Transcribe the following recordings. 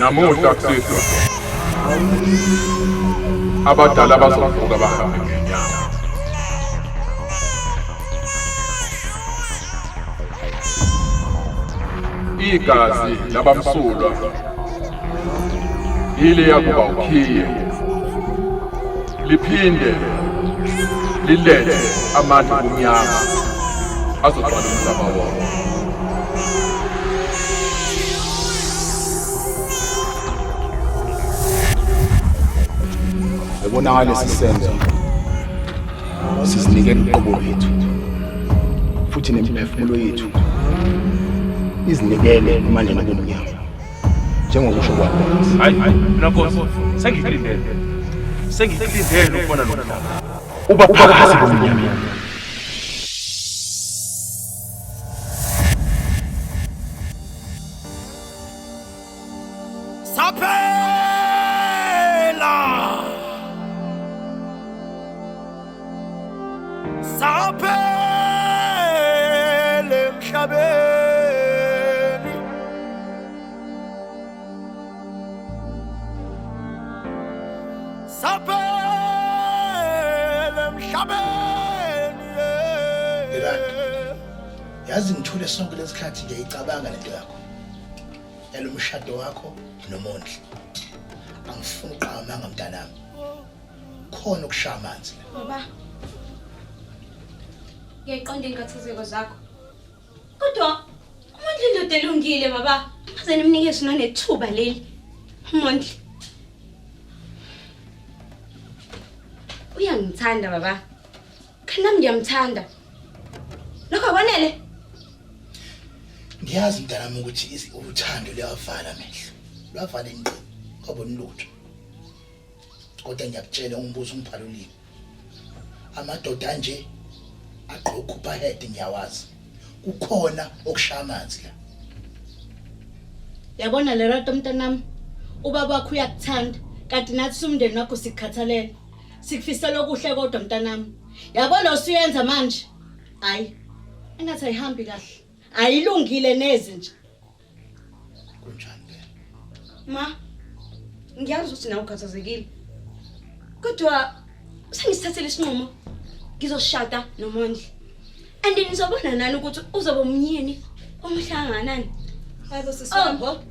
namuhla kusisa abadala bazovuka bahambe ngenyawo. Igazi labamsulwa ile yakuba ukhiye liphinde lilethe amandla omnyama azogcwala umhlaba wonke. Ebona lesi senzo sizinike uqobo wethu futhi nemiphefumulo yethu izinikele emandleni omnyama njengokusho kwakho. Hayi mina Nkosi sengilindele ukubona lo mhlaba uba phakathi komnyama. Saphele emhlabeni yazi ngithule sonke lesikhathi ngiyayicabanga lento yakho yalo mshado wakho noMondli. Angifuni uqhamanga mntanami, khona ukushaya amanzi. Baba, ngiyayiqonda inkathazeko zakho, kodwa uMondli indoda elungile baba. Ngaze nimnikeze nanethuba leli. uMondli uyangithanda baba, kanti nami ngiyamthanda. Lokho akwanele? Ngiyazi mntanami ukuthi uthando liyavala amehlo, lwavala ingqondo, kwabona lutho. Kodwa ngiyakutshela umbuzo ungiphalulile. Amadoda nje agqoka uphahede ngiyawazi. Kukhona okushaya amanzi la. Yabona Lerato mntanami, ubaba wakho uyakuthanda, kanti nathi sumndeni wakho sikhathalele. Sikufisela okuhle kodwa mntanami. Yabona usuyenza manje? Hayi. Engathi ayihambi kahle. Ayilungile neze nje. Kunjani phela? Ma, ngiyazi ukuthi nawe ukhathazekile, kodwa sengisithathele isinqumo. Ngizoshada noMondli. And nizobona nani ukuthi uzoba umnyeni omuhle kangakanani. Hayibo sisongo.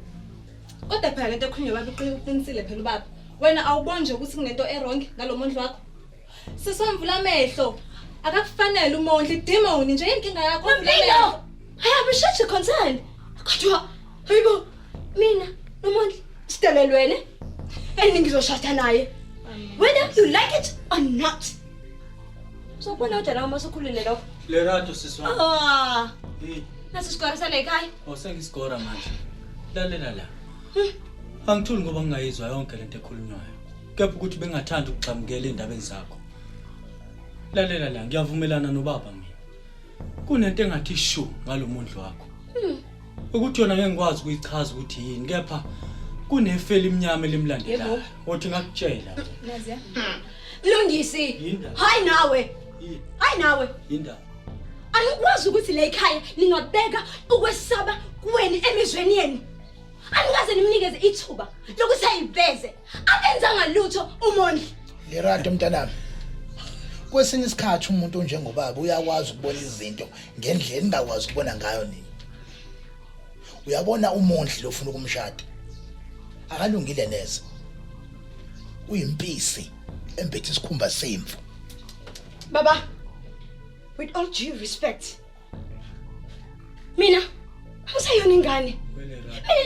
Kodwa phela lento ekhulunywa baba uqinisile phela ubaba. Wena awuboni nje ukuthi kunento errong ngalo Mondli wakho? Sisomvula amehlo. Akakufanele uMondli, demon nje inkinga yakho vula amehlo. I have such a concern. Kodwa hayibo mina noMondli sidelelwene and ngizoshada naye. Whether you like it or not. So bona uthi la masukhulile lokho. Lerato siswami. Ah. Nasi sikora sala ekhaya. Sengisikora manje. Lalela la. Angithuli ngoba ngingayizwa yonke lento ekhulunywayo. Kepha ukuthi bengathanda ukugxamukela indabeni zakho. Lalela la, ngiyavumelana nobaba mina. Kunento engathi shu ngalo Mondli wakho. Ukuthi yona ngeke ngikwazi ukuyichaza ukuthi yini, kepha kunefeli imnyama elimlandelayo. Uthi ngakutshela. Nazi ya. Lungisi. Hayi nawe. Hayi nawe. Yinda. Angikwazi ukuthi la ekhaya ningabeka ukwesaba kuweni emizweni yenu. Angaze nimnikeze ithuba lokuthi ayiveze. Akenzanga lutho uMondli. Lerato mntanami. Kwesinye isikhathi umuntu njengobaba uyakwazi ukubona izinto ngendlela engakwazi ukubona ngayo nini. Uyabona uMondli lofuna ukumshada. Akalungile neze. Uyimpisi embethe isikhumba semvu. Baba, with all due respect, mina angisayona ingane. Mina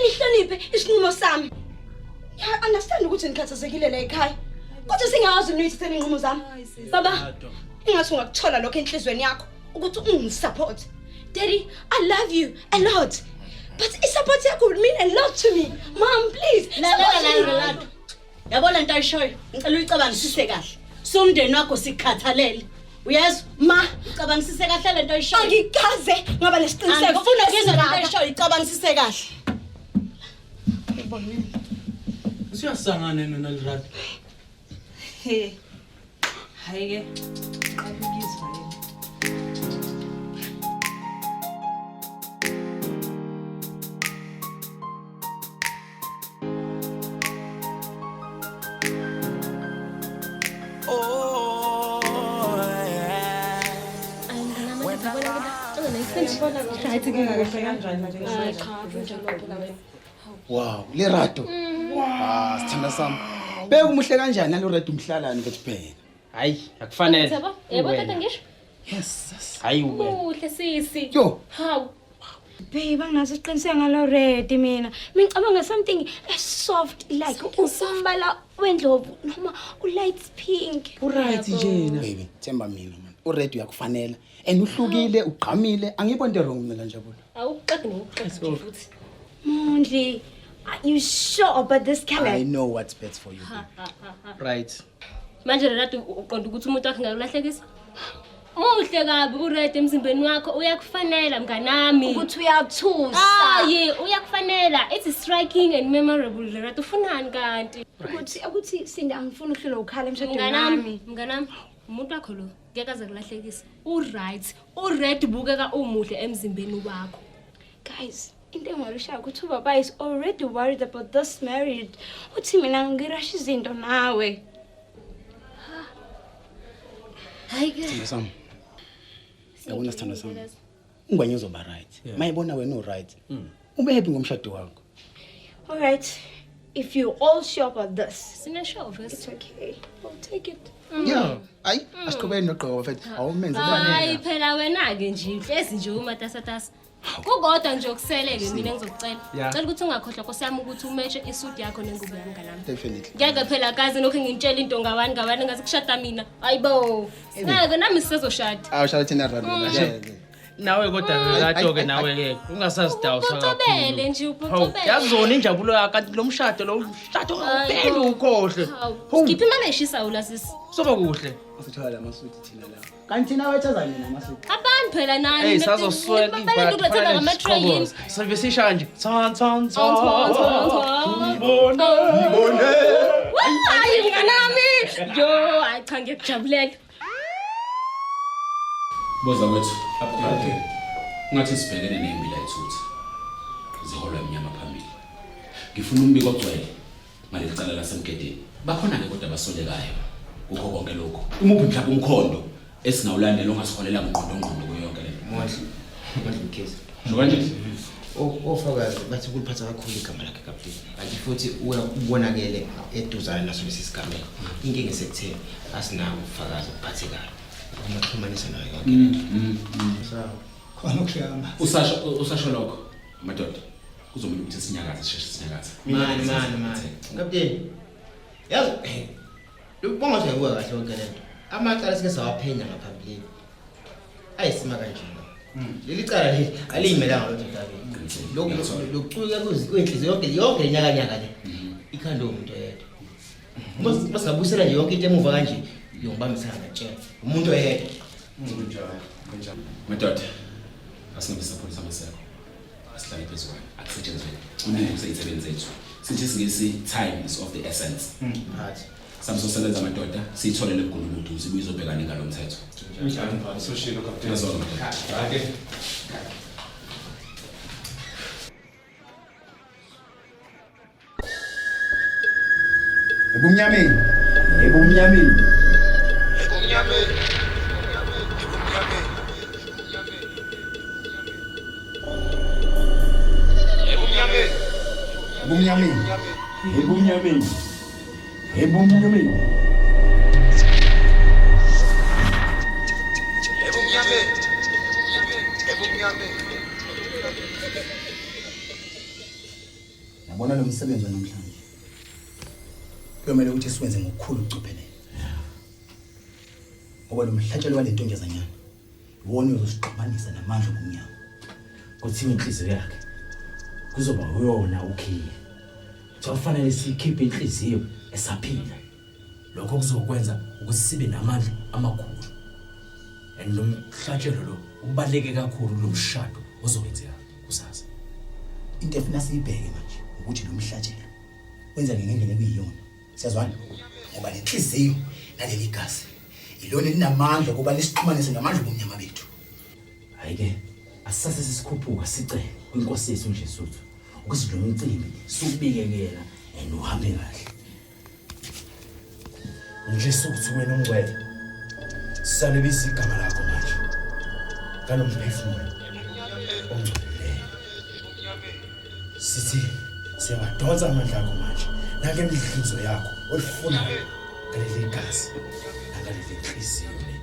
nihloniphe isinqumo sami. I understand ukuthi nikhathazekile la ekhaya, kodwa singazi niyithathele inqumo zami. Baba, ingathi ungakuthola lokho enhlizweni yakho ukuthi ungisupport. Daddy, I love you a lot. But isupport yakho would mean a lot to me. Mom, please. La. Yabona into ayishoyo, ngicela uyicabangisise kahle. Somndeni wakho sikhathalele. Uyezwa? Ma, ucabangisise kahle lento ayishoyo. Angikaze ngaba nesiqiniseko. Ufuna ukuzwa lento ayishoyo, icabangisise kahle. Ngibonile. Usiyasangana nona Lerato. Hayi ke. Ngabukizwa yena. Right kanjani nje. Wow, le Rato. Wow, sithanda sami. Beka umuhle kanjani nalo Rato umhlalani mfethu phela. Hayi, akufanele. Yebo tata ngisho. Yes. Hayi wena. Uhle sisi. Yo. Hawu. Babe, anginaso isiqiniseko ngalo ready mina. Ngicabanga something soft like umbala wendlovu noma light pink. Right njena. Baby, themba mina man. uRed uyakufanela and uhlukile ugqamile angiboni into wrong mina Njabula. Awuqedi nokuqedi futhi. Mondli, are you sure about this color? I know what's best for you. Right. Manje Rato uqonda ukuthi umuntu wakhe ngakulahlekisa? Muhle kabi uRed emzimbeni wakho uyakufanela mnganami. Ukuthi uyathusa. Hayi, uyakufanela. It's striking and memorable Rato ufunani kanti? Ukuthi Sinda angifuni ukuhlola ukhala emshadweni wami. Mnganami, umuntu wakho lo ngeke kulahlekisa. Uright, uRed bukeka umuhle emzimbeni wakho. Guys, into engiwarishayo ukuthi ubaba is already worried about this marriage. Uthi mina ngirasha izinto nawe. Hayi ke. Sithando yabona sithando sami. Ungwanye uzoba right. Mayibona wena u-right. Ube happy ngomshado wakho. All right. If you all sure about this, it's okay. I'll take it. Yeah. Ayi, asiqhubeni noqhoko mfethu. Awumenze Hayi phela wena ke nje hlezi nje umatasatasa. Kukodwa nje okuseleke mina ngizocela. Cela ukuthi ungakhohlwa nkosiyami ukuthi umeche isuit yakho nengubo yami kanami. Definitely. Ngeke phela kazi lokho ngintshela into ngawani ngaze kushada mina. Hayibo. Ngeke nami sizoshada. Awushada thina Rato. Nawe kodwa Rato ke nawe ke ungasazidawu sakakhulu. Ucobele nje uphucobele. Yazona injabulo yakho kanti lo mshado phela ukhohle. Skiphi imali eshisa ula sisi. Soba kuhle. Usithola lamasuti thina la. Kanti nawe ethaza mina amasuti. Abantu phela nani. Hey sazoswela ibathi ngama train. Service shanje. Thon. Ngibone. Hayi nganami. Yo, acha ngikujabulela. Boza wethu, apho ngathi sibhekene nembila ethutha. Ziholwa eminyama phambili. Ngifuna umbiko ogcwele ngalicala lasemgedeni. Bakhona ke kodwa abasolekayo. Kukho konke lokho. Umuphi mhlawumbe umkhondo esingawulandela ongasiholela ngqondo kuyo yonke lento. Manje mkhize. Sho kanje? Ofakazi bathi kuliphatha kakhulu igama lakhe kapteni. Kanti futhi ubonakele eduzane naso lesi sigameko. Inkinga esekutheni asinawo ufakazi ophathekayo. Umaxhumanisa naye yonke. Sawa. Khona ukushiyama. Usasho lokho madoda. Kuzomela ukuthi sinyakaze sheshe sinyakaze. Mani. Kapteni. Yazi Ubonga nje kuwa kahle wonke lento. Amacala sike sawaphenya ngaphambilini. Ayisima kanjena. Leli cala leli aliyimelanga lo Ntabe. Lokucuka kwenhliziyo yonke lenyaka le. Ikhanda umuntu oyedwa. Masingabusela nje yonke into emuva kanje yongibambisana natshela. Umuntu oyedwa. Madoda. Asingabe support samaseko. Asihlale phezulu. Akusetshenzwe. Umuntu useyisebenza zethu. Sithi singisi time is of the essence. Phathi. Samsosebenza amadoda siyithole leGunduludu sibuyizobhekana ngalo mthetho. Njani mfana soshilo captain. Okay. Ebumnyameni. Yabona lo msebenzi namhlanje. Kuyomela ukuthi siwenze ngokukhulu ucophelelo. Ngoba lo mhlatshelo wale ntombazanyana wona uzosiqhabanisa namandla omnyama. Kuthiwa inhliziyo yakhe kuzoba uyona ukhiye. Kufanele sikhiphe inhliziyo esaphila. Lokho kuzokwenza ukuthi sibe namandla amakhulu. And lo mhlatshelo lo ubaleke kakhulu lo mshado ozokwenzeka kusasa. Into efuna siyibheke manje ukuthi lo mhlatshelo wenza ngendlela ekuyiyona. Siyazwana? Ngoba lenhliziyo naleli gazi ilona linamandla kuba lisixhumanise namandla omnyama bethu. Hayike asase sisikhuphuka sicela inkosi yethu nje suthu ukuthi lo mcimbi subikekela uhambe kahle. Nje sokuthi wena ungcwele salebisa igama lakho manje. Ngalo mphefumulo ongcolileyo. Sithi siyadonsa amandla akho manje. Nake imidlizo yakho olifunayo ngaleli gazi ngaleli inhliziyo le.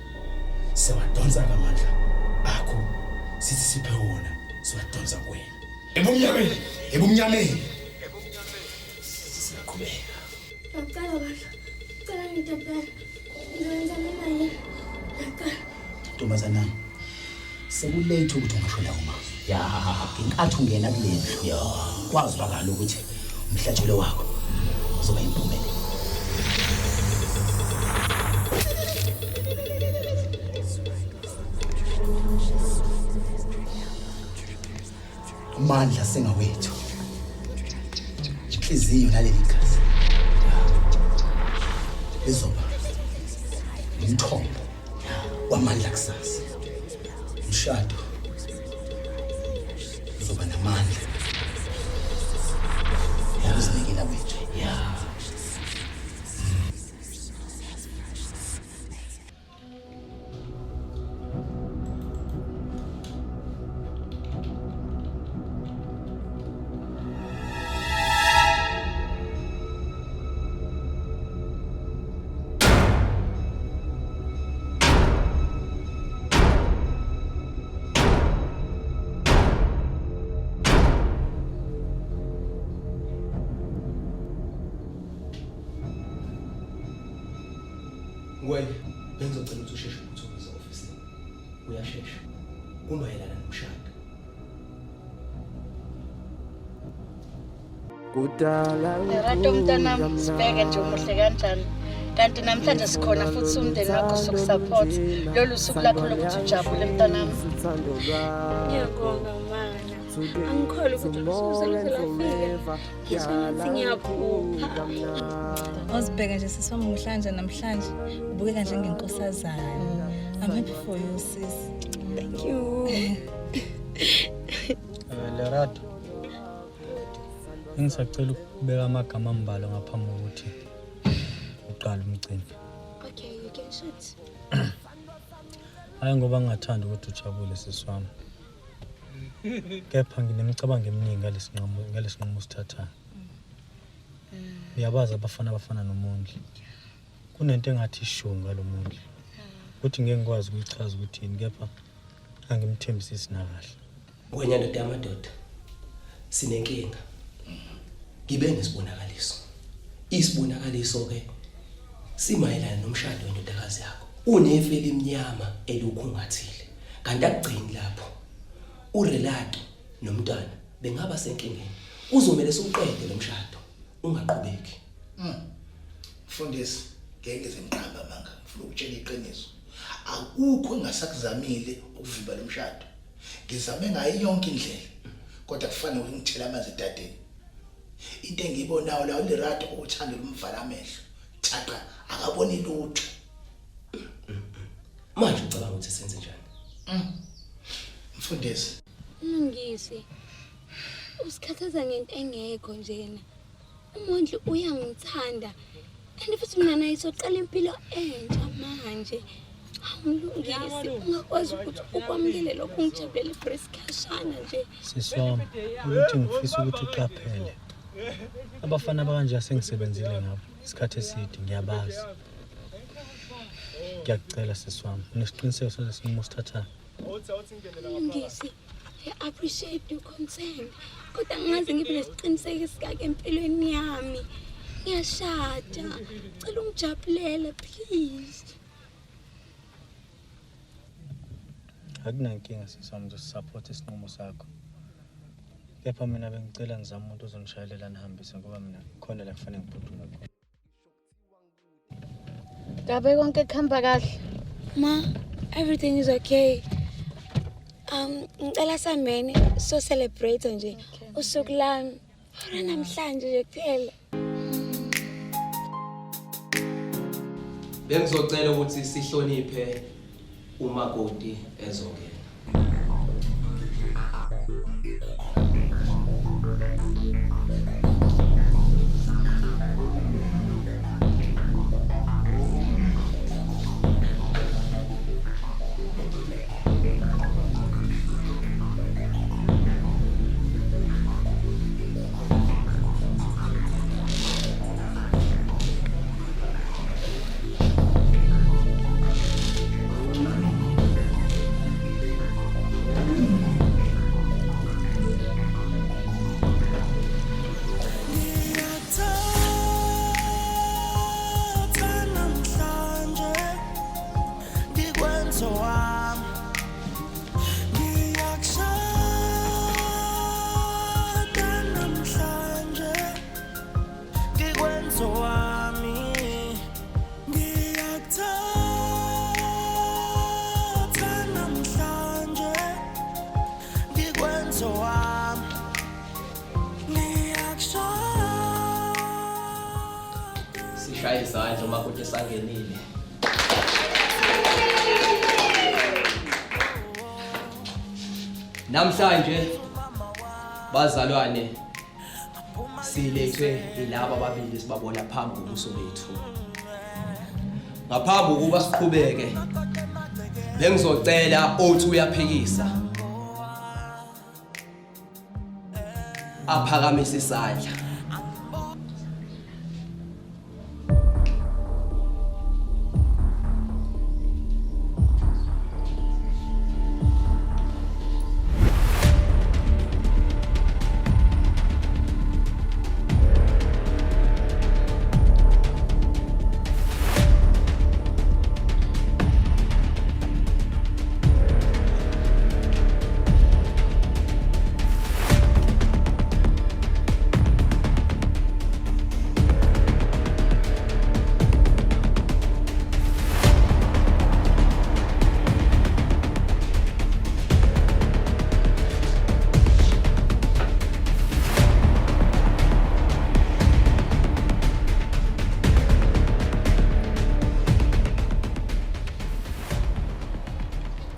Siwadonsa amandla akho sithi siphe wona siwadonsa kuwena. Ebumnyameni, ebumnyameni. Siyaqhubeka. Ngicela bandla. Ngicela ngidedele. Ngizoyenza mina yini? Ngicela. Ntombazana. Sekulate ukuthi ungashona uma. Ya, inkathi ungena kulendlu. Ya, kwazi bakala ukuthi umhlatshelo wakho uzoba impumelelo. Amandla sengawethu. Inhliziyo naleli gazi. Izoba umthombo wamandla kusasa. Umshado uzoba namandla. Uzinikela wethu. Ya. Ngwenya, bengizocela ukuthi usheshe ukuthokoza ofisini. Uyashesha. Kumayelana nomshado. Rato mntanami, sibheke nje umuhle kanjani. Kanti namhlanje sikhona futhi umndeni wakho sokusupport. Lolu suku lakho lokuthi ujabule mntanami. Ngiyabonga mana. Angikholwa ukuthi usuze lafika. Ngizothi ngiyaphupha. Awuzibheka nje siswami muhlanje namhlanje ubukeka njengenkosazana. I'm happy for you sis. Thank you. Lerato. Ngisacela ukubeka amagama ambalwa ngaphambi kokuthi uqale umcimbi. Okay, you can shoot. Hayi ngoba ngingathanda ukuthi ujabule siswami. Kepha nginemicabango eminingi ngalesinqumo sithathayo. Uyabaza abafana noMondli. Kunento engathi ishunga lo Mondli. Kuthi ngeke ngikwazi ukuyichaza ukuthi yini kepha angimthembisisi nakahle. Ngwenya ndoda yamadoda. Sinenkinga. Ngibe nesibonakaliso. Isibonakaliso ke simayelana nomshado wendodakazi yakho. Unefe elimnyama elukhungathile. Kanti akugcini lapho. uRelato nomntwana bengaba senkingeni. Uzomela sokuqede lo mshado. Ungaqhubeki. Mfundisi, ngeke ngizemqamba manga. Ngifuna ukutshela iqiniso. Akukho engasakuzamile ukuvimba lo mshado. Ngizame ngayo yonke indlela. Kodwa kufanele ngithela amanzi edadeni. Into engiyibonayo la uLerato uthanda lumvala amehlo. Thaqa akaboni lutho. Manje ucabanga ukuthi senze njani? Mfundisi. Ngisi. Usikhathaza ngento engekho njena. uMondli uyangithanda. And futhi mina naye soqala impilo entsha manje. Awulungisi ungakwazi ukuthi ukwamukele lokho ngijabulele preskashana nje. Siswami, ukuthi ngifisa ukuthi uqaphele. Abafana abanje asengisebenzile ngabo isikhathi eside ngiyabazi. Ngiyacela siswami, unesiqiniseko sokusinqumo sithatha. Ngisi, I appreciate your concern. Kodwa ngazi ngibe nesiqiniseko esikake empilweni yami. Ngiyashada. Cela ungijabulele please. Akunankinga siswami ngizosupport isinqumo sakho. Kepha mina bengicela ngizama umuntu ozongishayelela nihambise ngoba mina khona la kufanele ngiphuthume khona. Ngabe konke kuhamba kahle? Ma, everything is okay. Ngicela samene so celebrate nje usuku lami. Ora namhlanje nje kuphela. Bengizocela ukuthi sihloniphe umakoti ezongena. Shaya isandla umakoti esangenile. Namhlanje bazalwane silethwe ilaba ababili sibabona phambi kobuso bethu. Ngaphambi kokuba siqhubeke bengizocela othi uyaphikisa aphakamise isandla.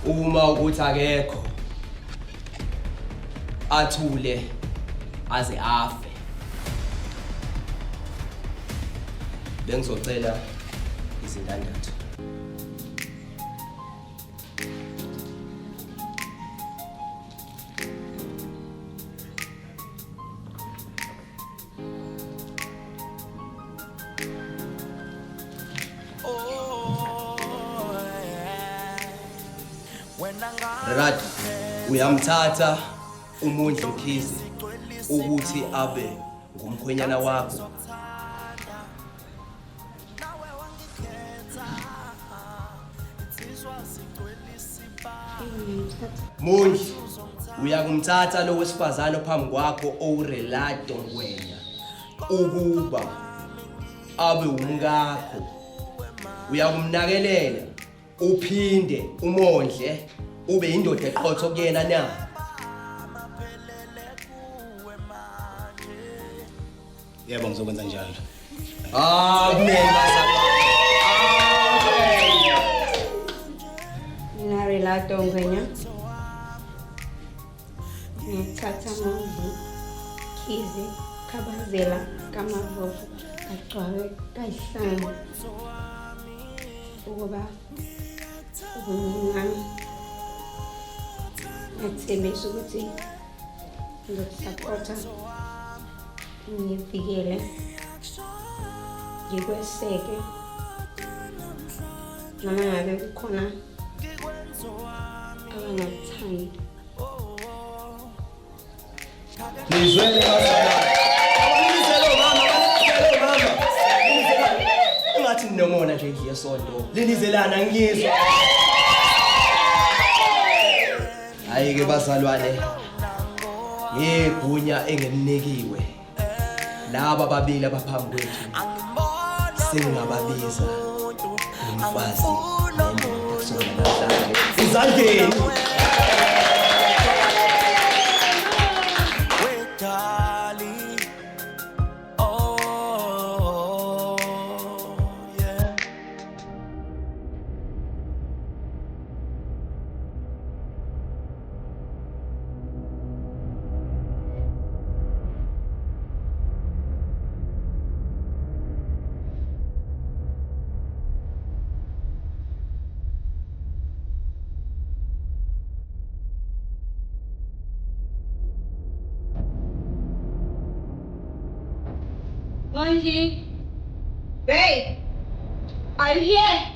Uma ukuthi akekho athule aze afe bengizocela izindandatho. Rad uyamthatha uMondli Mkhize ukuthi abe ngumkhwenyana wakho. Mondli uyakumthatha lo wesifazane phambi kwakho owurelato ngwenya ukuba abe umkakho. Uyakumnakelela uphinde umondle ube indoda eqotho kuyena na. Yebo ngizokwenza njalo. Amen bazalwane. Mina relato ngwenya. Ngithatha Mondli Mkhize Khabazela kaMavovo kagcwabe kayihlanu ukuba ubungani ngithembisa ukuthi ngizokusapota ngivikele ngikweseke noma ngabe kukhona abangakuthandi. Nizwele bazalwane. Abalizelo mama. Ungathi nomona nje ngiye sonto. Linizelana ngiyizwa. Hayi ke bazalwane. Yegunya engenikiwe. Laba babili abaphambi kwethu. Singababiza umfazi nendoda kusona namhlanje. Izandleni. Mondli, babe, are you here?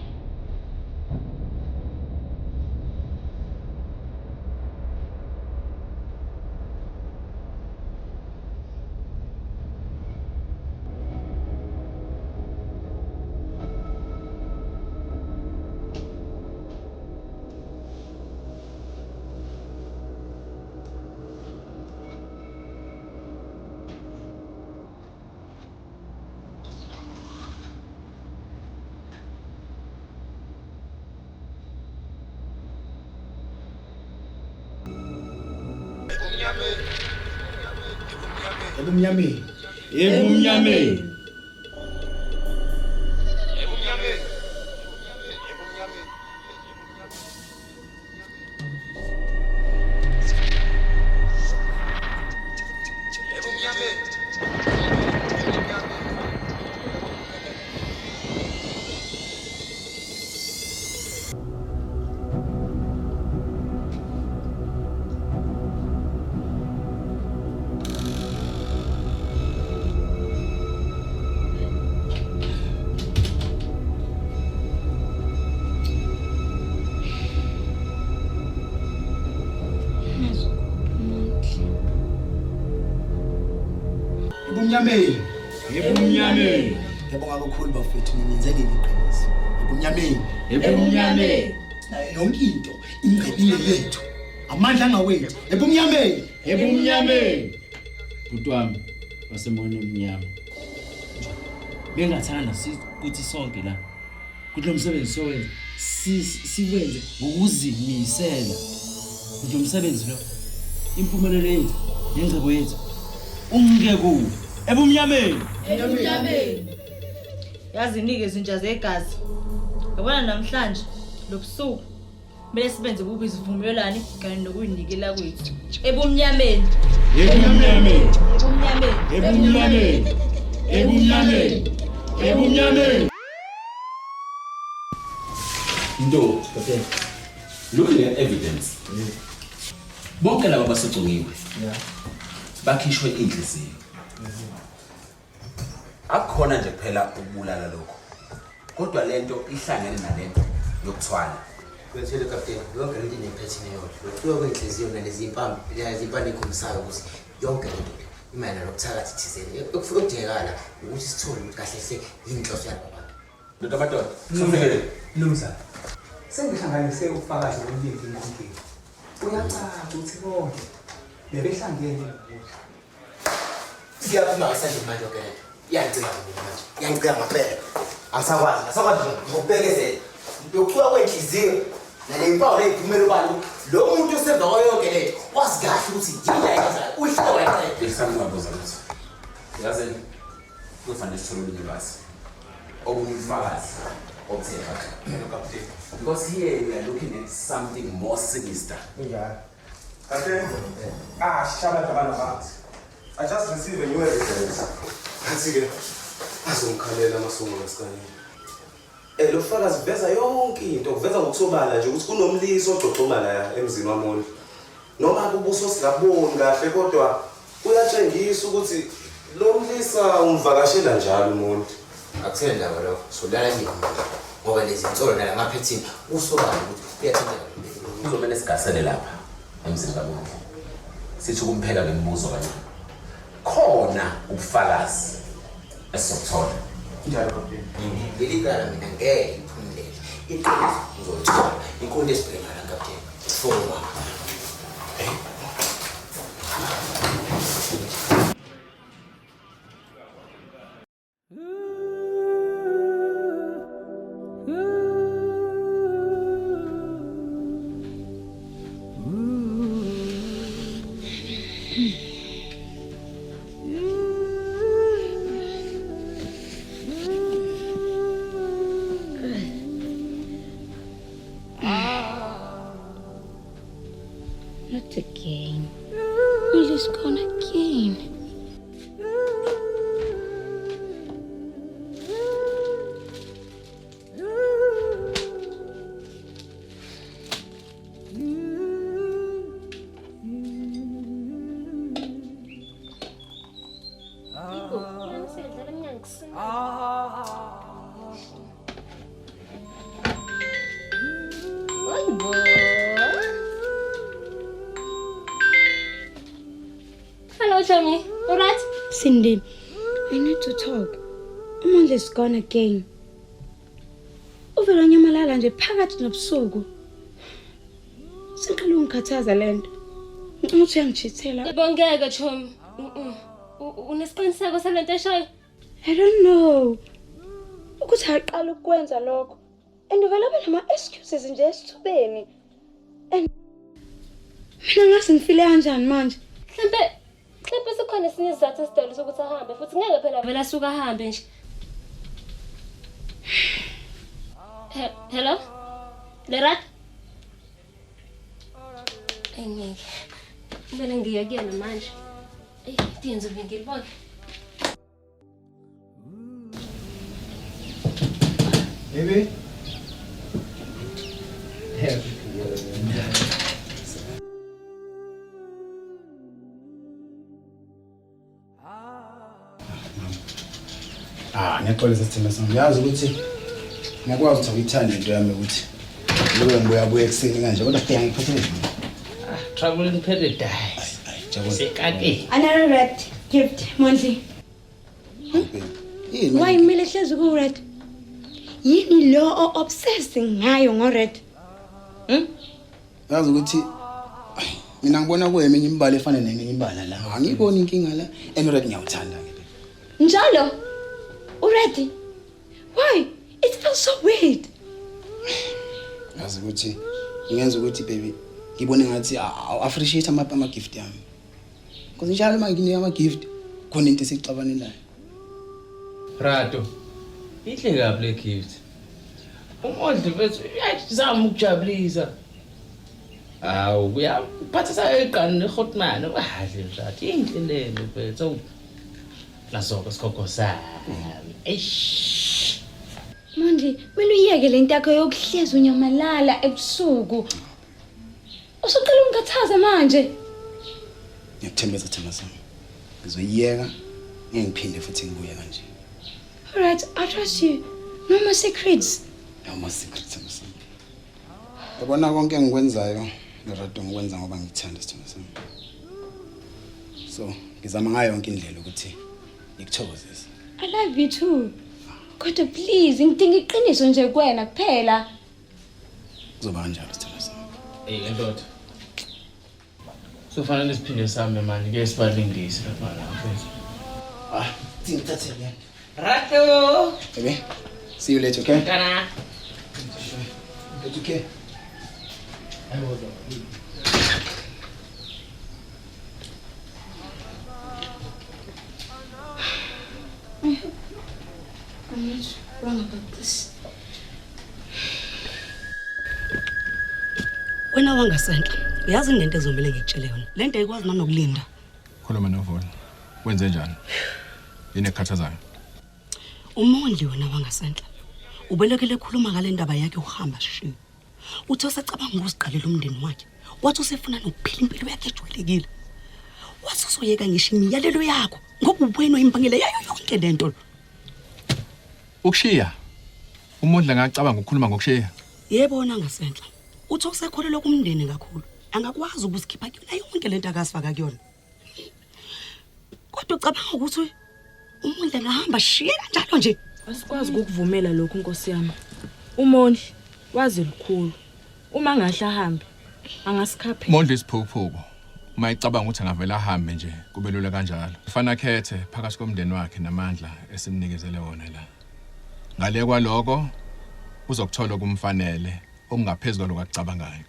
Ebumnyameni. Ebumnyameni. Ebumnyameni. Ebumnyameni. Ngiyabonga kakhulu bafethu ningenzele iqiniso. Ebumnyameni. Ebumnyameni. Yonke into ingcebile yethu. Amandla angawethu. Ebumnyameni. Ebumnyameni. Butwami wasemona emnyama. Bengathanda ukuthi sonke la kulo msebenzi sowenza siwenze ngokuzimisela. Kulo msebenzi lo impumelelo yethu nengcebo yethu ungeke kuwe. Ebumnyameni. Ebumnyameni. Yazi nike izinja zegazi. Yabona namhlanje lobusuku kumele sibenze kuba isivumelwano kanye nokuyinikela kwethu. Ebumnyameni. Ebumnyameni. Ebumnyameni. Ebumnyameni. Ebumnyameni. Ebumnyameni. Ndo, looking at evidence. Bonke laba basegconiwe. Bakhishwe inhliziyo. Akukhona nje kuphela ukubulala lokho. Kodwa lento ihlangene nalento yokuthwala. Kwethele kapteni, yonke lento inemphathini yodwa. Lokho kwenhliziyo nalezi impambi, lezi impande ekhomsayo ukuthi yonke lento imana nokuthakathi thizeni. Ekufika ukudingakala ukuthi sithole ukuthi kahle hle inhloso yalabo bantu. Ndoda madoda, somfikele. Mnumzane. Sengihlanganise ubufakazi bomlindi inkontileka. Uyacaca ukuthi bonke bebehlangene ngokuthi. Siyaphuma ngesandla manje ke. Iyangicela manje. Iyangicela ngaphela. Asakwazi ngokubekezela. Lokuthiwa kwenhliziyo nale mpawu leyiphumela ubani lo muntu usemva kwayonke letho wazi kahle ukuthi yini ayenzayo uhlala waqeda Ngisamubabuza lutho. Yazi kufanele sithole ulwazi. Obufakazi obuthe because here we are looking at something more sinister. Yeah. Shabbat abantu. I just received a new evidence. Asike azongikhalela amasungu ngesikanye. Lo fakazi veza yonke into, uveza ngokusobala nje ukuthi kunomlisi oxoxoma la emzini waMondi. Noma kubuso singaboni kahle kodwa uyatshengisa ukuthi lo mlisa umvakashela njalo umuntu. Akuthele ndaba lo solala nini ngoba lezi insolo nala ngaphethini usobala ukuthi uyathindeka Kuzomela sigasele lapha emzini kaMondi. Sithi kumphela ngemibuzo kanje. Khona ubufakazi esizothola. Njalo kapteni. Leli cala mina ngeke iphumelele. Iqiniso ngizolithola. Inkonde esibhekana kapteni. Foma. Not again. Willie's gone again. Hello, Tommy. All right? Cindy, I need to talk. Umondle's gone again. Uvela nyamalala nje phakathi nobusuku. Sengiqala ungikhathaza lento. Uthi uyangijithela. Ngibongeke, Tommy. Unesiqiniseko salento eshayo? I don't know. Ukuthi aqala ukwenza lokho. And uvela nama excuses nje esithubeni. And mina ngase ngifile kanjani manje? Mhlawumbe sikhona esinye isizathu esidala sokuthi ahambe futhi ngeke phela vele asuka ahambe nje. Hello? Lerat? Engeke. Kumele ngiye kuyena manje. Ndiyenze ngilibone. Baby. Ngiyaxolisa sithemba sami. Yazi ukuthi ngiyakwazi ukuthi uyithanda into yami ukuthi lowe mbuya buye ekseni kanje kodwa phela ngiphathele nje. Trouble in paradise. Jabula. Sekake. Another red gift, Mondli. Yini? Why kumele hlezi ku Red? Yini lo obsessing ngayo ngo Red? Yazi ukuthi mina ngibona kuyeminye imbali efana neminye imbala la. Angiboni inkinga la. Red ngiyawuthanda ke. Njalo? Already? Why? It feels so weird. Yazi ukuthi ngiyenza ukuthi baby ngibone ngathi appreciate ama gift yami. Because njalo manginika ama gift khona into esixabanelayo. Rato. Ihle kabi le gift. Umondli bethu uyazama ukujabulisa. Awu kuyaphathisa eqani neHotman ukahle Rato. Inhle lelo bethu. Nasoka sikhokho sami. Eish. Manje, mina uyeke lento yakho yokuhleza unyamalala ebusuku. Usuqala ungikhathaza manje. Ngiyathembisa thema sami. Ngizoyiyeka ngiphinde futhi ngibuye kanje. All right, I trust you. No more secrets. No more secrets thema sami. Yabona konke engikwenzayo ngirado ngikwenza ngoba ngithanda thema sami. So, ngizama ngayo yonke indlela ukuthi ngikuthokozise. I love you too. Kodwa please, ngidinga iqiniso nje kuwena kuphela. Kuzoba kanjalo thema sami. Hey ndoda. Sofanele siphinde sami manje ke sibalindise lapha mfethu. Ngithathe le. Rato. Okay. See you later, okay? Kana. It's okay. I will go. I'm not wrong about this. Wena wangasenhla uyazi ngento ezomele ngikutshele yona lento ayikwazi nanokulinda. Khuluma noVola wenze njani yini ekhathazayo? Umondli wena wangasenhla ubelekele ekhuluma ngale ndaba yakhe uhamba shi uthi usacabanga ukuziqalela umndeni wakhe wathi usefuna nokuphila impilo yakhe ejwayelekile wathi usoyeka ngisho imiyalelo yakho ngoba ubwena impangele yayo yonke lento. Ukushiya umondla ngacabanga ukukhuluma ngokushiya. Yebo nangasenhla uthi usekholelwa kumndeni kakhulu angakwazi ukusikhipha kuyona yonke lento akasifaka kuyona. Kodwa ucabanga ukuthi umondla ngahamba shiye kanjalo nje. Asikwazi ukuvumela lokho Nkosi yami. Umondli wazi likhulu. Uma ngahle ahambe angasikhaphe. Mondla isiphuphuko. Uma icabanga ukuthi angavela ahambe nje kube lula kanjalo. Ufana khethe phakathi komndeni wakhe namandla esimnikezele wona la. Ngale kwaloko uzokuthola kumfanele okungaphezulu kwakucabangayo.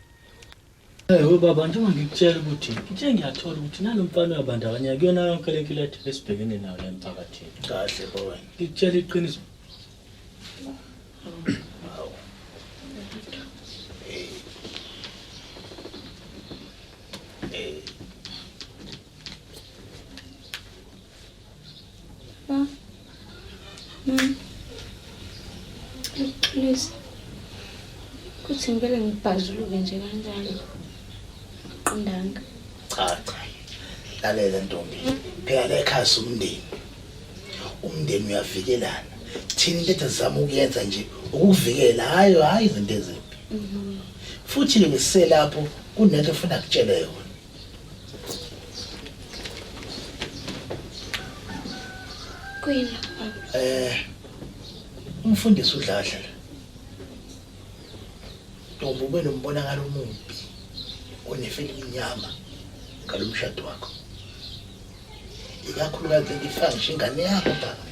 Baba njengoba ngikutshela ukuthi nje ngiyathola ukuthi nalomfana uyabandakanya kuyona yonke le nkilethe lesibhekene nayo la emphakathini. Kahle boy. Ngikutshela iqiniso. Please. Kuthi ngibele ngibhazuluke nje kanjalo. Qondanga. Cha. Lalela ntombi. Phela lekhasi umndeni. Umndeni uyavikelana. Thini lethe sizama ukuyenza nje ukuvikela hayi izinto ezimbi. Futhi ngiselapho kunento efuna ukutshela yona. Kuyini? Umfundisi uDladla. Ntombi ube nombonakalo omumbi. Onefeli iminyama ngalomshado wakho. Ikakhulukazi ngifanga nje ingane yakho baba.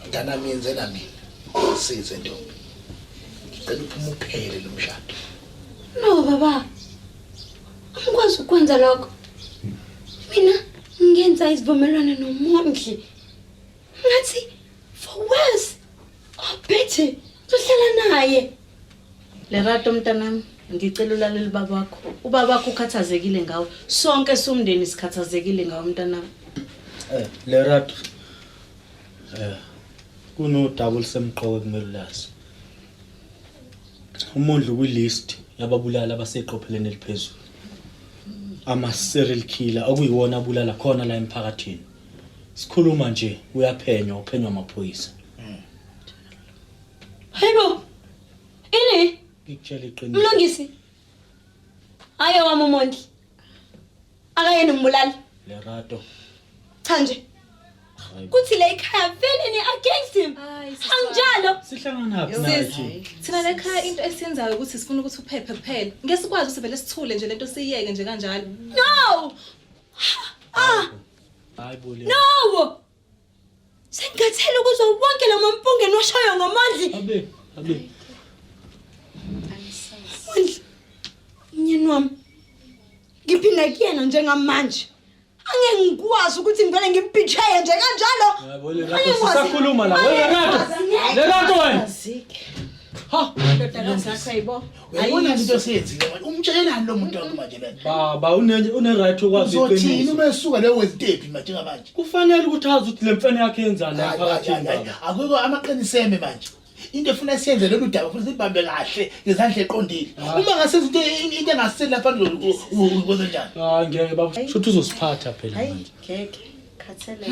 Ngana miyenzela mina. Size ntombi. Ngicela uphume uphele lo mshado. No baba. Angikwazi ukwenza lokho. Mina ngenza isivumelwano nomondli. Ngathi for worse or better uhlala naye. Lerato mntanami ngicela ulalele baba wakho. Ubaba wakho ukhathazekile ngawe. Sonke somndeni sikhathazekile ngawe mntanami. Lerato. Kuno double semqoke kumele ulazi. Umondli kulist yababulala abaseqopheleni eliphezulu. Ama serial killer okuyiwona abulala khona la emphakathini. Sikhuluma nje uyaphenywa uphenywa amaphoyisa. Hayibo. Ini? Ngikutshela iqiniso. Mlungisi. Ayo wami umondli. Akayena umbulali. Lerato. Cha nje. kuthi la ekhaya vele ni against him. Angjalo. Sihlangana Thina la ekhaya into esiyenzayo ukuthi sifuna ukuthi uphephe kuphela. Ngeke sikwazi usivele sithule nje lento siyiyeke nje kanjalo. No. Hayibo le. No. Sengathela ukuzwa wonke lamampunge noshoyo ngamandla. Abe. Mnyeni wami. Ngiphinda kuyena njengamanje. Angeke ngikwazi ukuthi ngivele ngimpithaye nje kanjalo. Yabo le rato sisakhuluma la. Wena rato. Le rato wena. Ha, ndodana zakho ayibo. Ayibona into seyenzile manje. Umtshelani lo muntu wakho manje lena? Baba une right okwazi iqiniso. Uzothini uma esuka le wezitepi manje ngamanje? Kufanele ukuthi azi ukuthi lemfene yakhe yenzani la phakathini baba. Akukho amaqiniseme manje. Into efuna siyenze lolu daba futhi sibambe kahle ngezandla eqondile. Uma ngase into engaseli lapha ukwenza njani? Hayi ngeke baba. Shothi uzosiphatha phela manje. Ngeke. Khathele.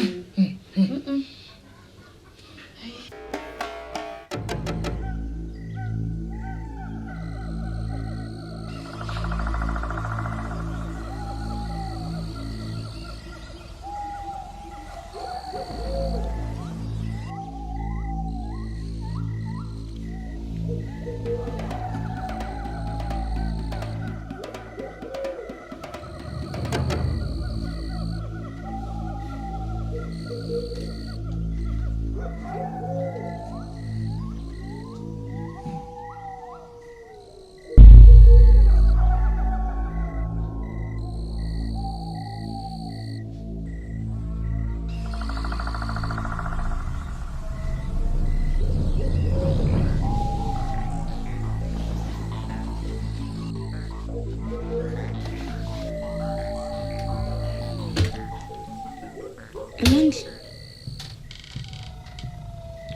Amandla.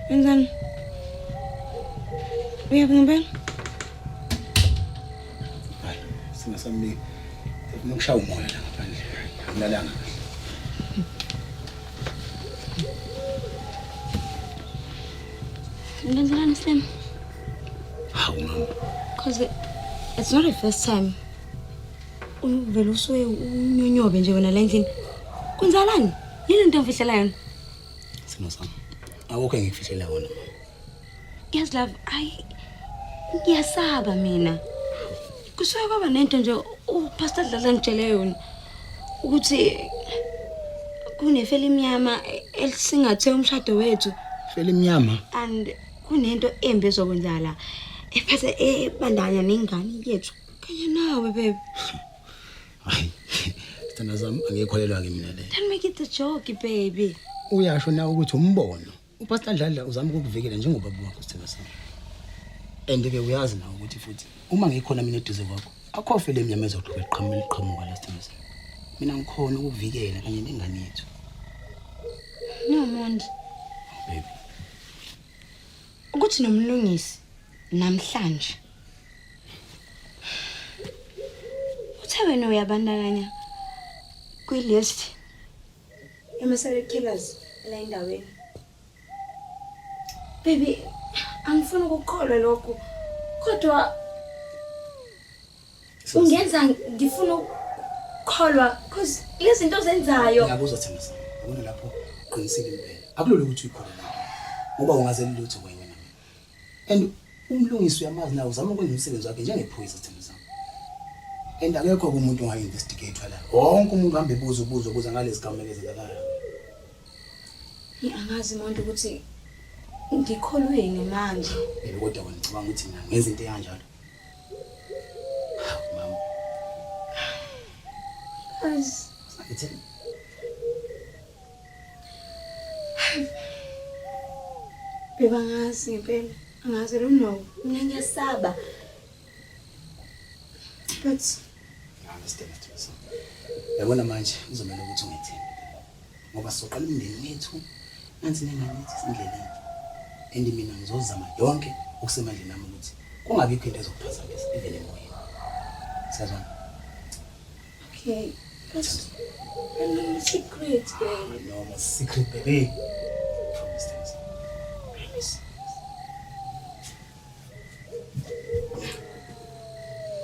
Wenzani? Uyaphi ngempela? Hayi, singasamni. Ufuna ukushaya umoya la ngaphandle. Angilalanga. Ngenzani Slim? Hawu mama. Because it's not the first time. Uvela usuke unyonyobe nje wena la endlini. Kunzalani? Yini into omfihlela yona? Sinosama. Awukho engikufihlela wona. Yes love, ngiyasaba mina. Kusuke kwaba nento nje uPastor Dladla ngitshele yona ukuthi kunefela imnyama elisingathe umshado wethu. Fela imnyama. And kunento embi ezokwenzala ephathe ebandanya nengane yethu. Kanye nawe babe. Hayi. Sithanda zami angikholelwa ke mina le. Don't make it a joke baby. Uyasho na ukuthi umbono. uPastor Dladla uzama ukukuvikela njengoba baba wakho sithanda sami. And ke uyazi na ukuthi futhi uma ngikhona mina eduze kwakho akho fele emnyama ezoqhubeka iqhamuka la sithanda sami. Mina ngikhona ukuvikela kanye nengane yethu. No Mondli. Baby. Ukuthi nomlungisi namhlanje. Uthe wena uyabandakanya kwi-list emasele killers la endaweni. Baby, angifuni ukukholwa lokho. Kodwa ungenza ngifuna ukukholwa because lezi zinto zenzayo. Ngiyabuza Themba sami. Ubona lapho qinisile impela. Akulolo ukuthi uyikhona la. Ngoba ungazeli lutho wena mina. And umlungisi uyamazi nawe uzama ukwenza umsebenzi wakhe njengephoyisa Themba sami. And akekho umuntu ongayi-investigate la. Wonke umuntu uhambe ebuza ukuza ngalezi gameke ezenzakalayo. Angazi manje ukuthi ngikholweni manje. Kodwa wena ngicabanga ukuthi mina ngenza into ekanjalo. Mama. Sakithi. Beba ngazi impela. Angazi lo no. Mina ngiyasaba. But understand it. Yabona manje uzomela ukuthi ungethembe. Ngoba soqala umndeni wethu nansi nengane yethu sindleleni. And mina ngizozama yonke ukusemandleni nami ukuthi kungabikho into ezokuphazamisa even emoyeni. Siyazwana? okay. That's a secret, baby. No, my secret, baby. Promise things. Promise.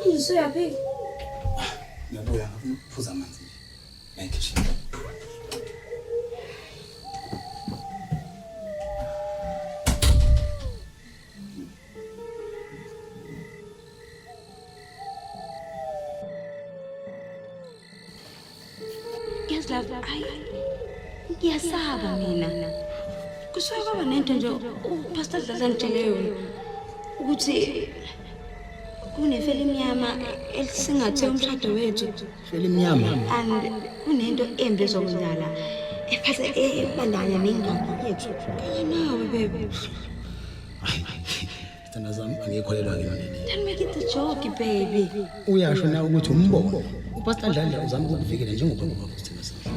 I'm so happy. Nabuya ngaphuza amanzi nje. Ngikhisha. Ngiyasaba mina. Kusuke kwaba nento nje uPastor Dladla ngitshele yona ukuthi kunefeli emnyama elisingathe umshado wethu. Feli emnyama. And kunento embi ezokwenzala ephathe ebandanya nengane yethu. Kanye nawe baby. Thanda zami angikholelwa ke naleli. Don't make it a joke baby. Uyasho na ukuthi umbono. uPastor Dladla uzama ukukuvikela njengoba ngokho sithina sakhe.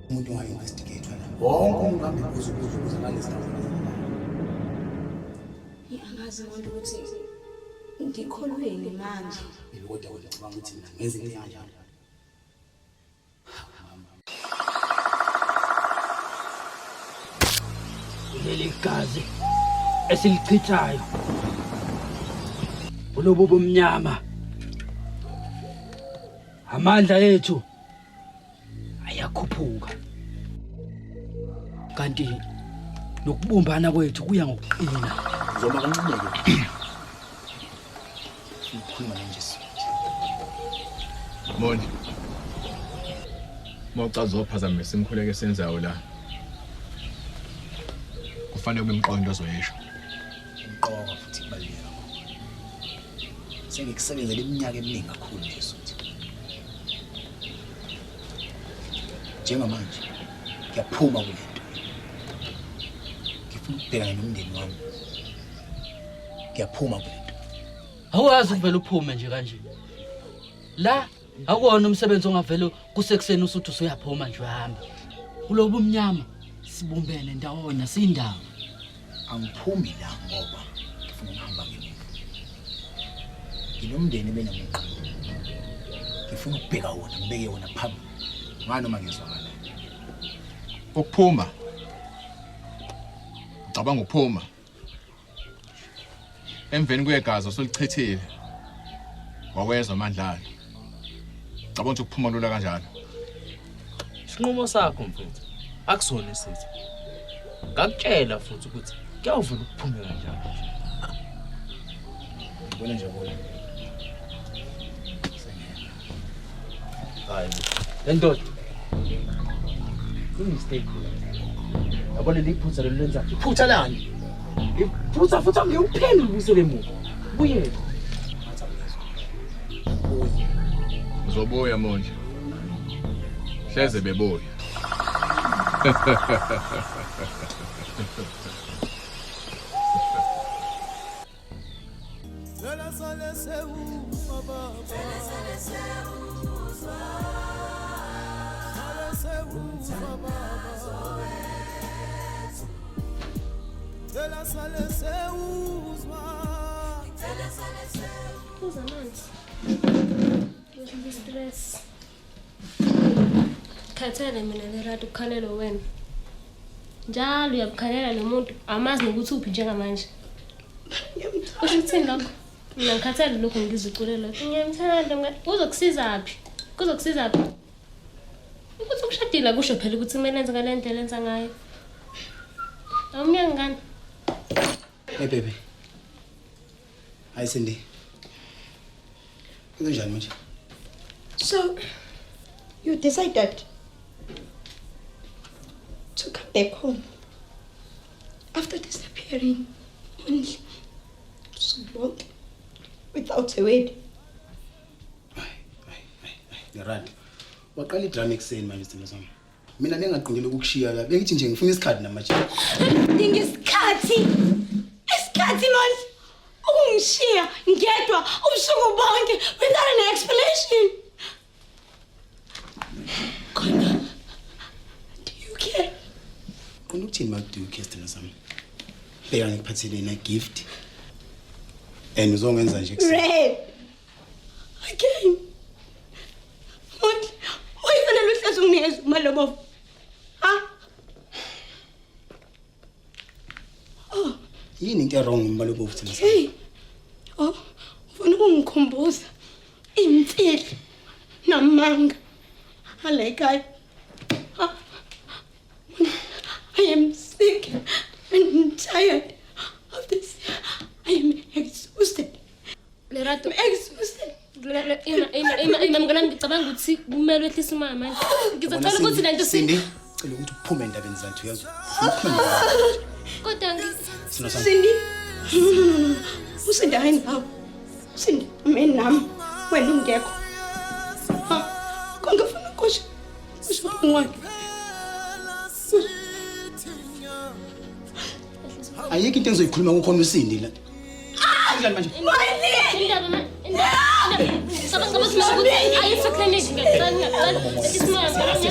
Umuntu wa-investigate wena wonke umuntu hambe ukuze ngalezi ndawo. Angazi ngonto ukuthi ngikholweni manje. Kodwa wena ngicabanga ukuthi mina ngenze into kanjalo. Leli gazi esilichithayo ulobo bomnyama amandla ethu ayakhuphuka kanti nokubumbana kwethu kuya ngokuqina Zoma kancane ukhuluma nje Moni. Mawucazophazamisa imkhuleko esenzayo la. Kufanele kube imqondo ozoyisho. Imqoka futhi kubaluleke kakhulu. Sengikusebenzele iminyaka eminingi kakhulu nje suthi. Njengamanje ngiyaphuma kule nto. Ngifuna ukubhekana nomndeni wami. Ngiyaphuma kule nto. Awazi uvela uphume nje kanje. La akuwona umsebenzi ongavela kusekuseni usuthi usuyaphuma nje uhamba. Kulobo umnyama sibumbene ndawona sindawo. Angiphumi la ngoba ngifuna ukuhamba ngemuva. Nginomndeni benamuqondo. Ngifuna ukubheka wona, ngibeke wona phambili. Ngani noma ngizwakala. Ukuphuma. Ngicabanga ukuphuma. Emveni kwegazi osolichithile. Wawezwa amandla. Ngicabanga ukuthi ukuphuma lula kanjalo. Isinqumo sakho mfowethu. Akusona isithi. Ngakutshela futhi ukuthi kuyavula ukuphume kanjalo. Ngibona nje bona. Hayi. Lendoda. Mistake. Yabona liphutha lo lenza. Iphutha lani? Iphutha futhi angiyuphendula ubusele emuva. Buyele. Uzobuya manje. Hleze bebuya. Stress. Khathele mina lerado ukukhalela wena. Njalo uyabukhalela nomuntu amazi nokuthi uphi njengamanje. Usho ukuthini lokho? Mina ngikhathele lokho ngiziculela. Ngiyamthanda mngani. Uzokusiza phi? Kuzokusiza phi? Ukuthi ukushadile kusho phela ukuthi kumele enze ngale ndlela enza ngayo. Awumnyanga ngani? Hey baby. Hi Cindy. Kunjani manje? So, you decided to come back home after disappearing only so long without a word. Ngerandi. Waqala idrama ekseni manje sithina sami. Mina bengaqindile ukukushiya la. Bengithi nje ngifuna isikhathi namanje. Ngidinga isikhathi. Isikhathi manje. Ungishiya ngedwa ubusuku bonke without an explanation. Khona. Do you care? Qonda ukuthini ma do you care sithina sami? Beka ngikuphathele na gift. And uzongenza nje ekseni. Red. Again. What? Why fanele uhlezi unginikeza imali lobo? Ha? Oh. Yini into wrong imbalo bovu thina? Hey. Oh, ufuna ukungikhumbuza imfihlo namanga. Alekai. I am sick and tired of this. I am exhausted. Lerato. Exhausted. Ina mngana ngicabanga ukuthi kumele wehlise imali manje. Ngizocela ukuthi lento Cindy, cela ukuthi uphume endabeni zethu yazo. Kodwa Cindy. Usindi hayi nawe. Cindy, mina nami wena ungekho. Konke ufuna kusho. Kusho ngwani. Ayikho into engizoyikhuluma kukhona uSindi la. Kanjani manje? indaba manje. Ngicabanga ukuthi ayise clinic ngicela isimanje.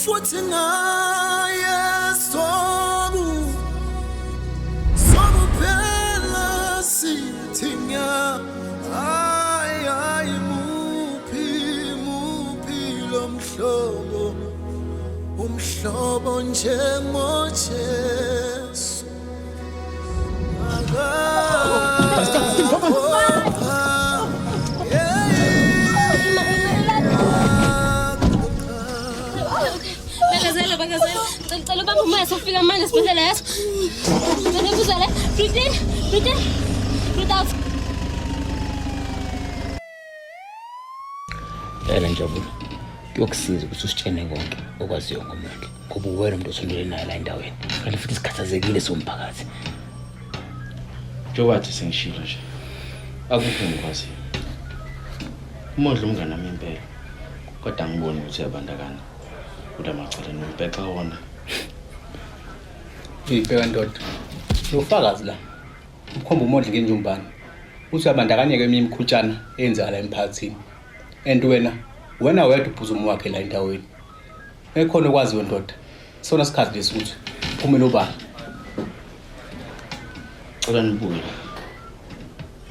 Futhi ngaye sobu phela sithinya ay muphi lo mhlobo umhlobo njengoJesu Bagazela. Ngicela ubaba umoya sofika manje esibhedlela yaso. Ngizele le. Breathe out. Yena Njabula. Kuyokusiza ukuthi usitshene konke okwaziyo ngomuntu. Ngoba uwena umuntu osondele naye la endaweni. Kanti futhi sikhathazekile somphakathi. Njengoba sengishilo nje. Akukho ngikwazi. Umondlo umngane nami impela. Kodwa ngibona ukuthi uyabandakana. Ulamacala nombhexa wona. Ibheka ndoda. Ufakazi la. Ukhomba umondli ngenjumbana. Uthi uyabandakanyeka emimkhutshana eyenzeka la emphakathini. And wena wedwa ubhuzumo wakhe la endaweni. Ekhona okwaziwe ndoda. Sona sikhathi lesuthu. Kumele ubani. Cela nibuye.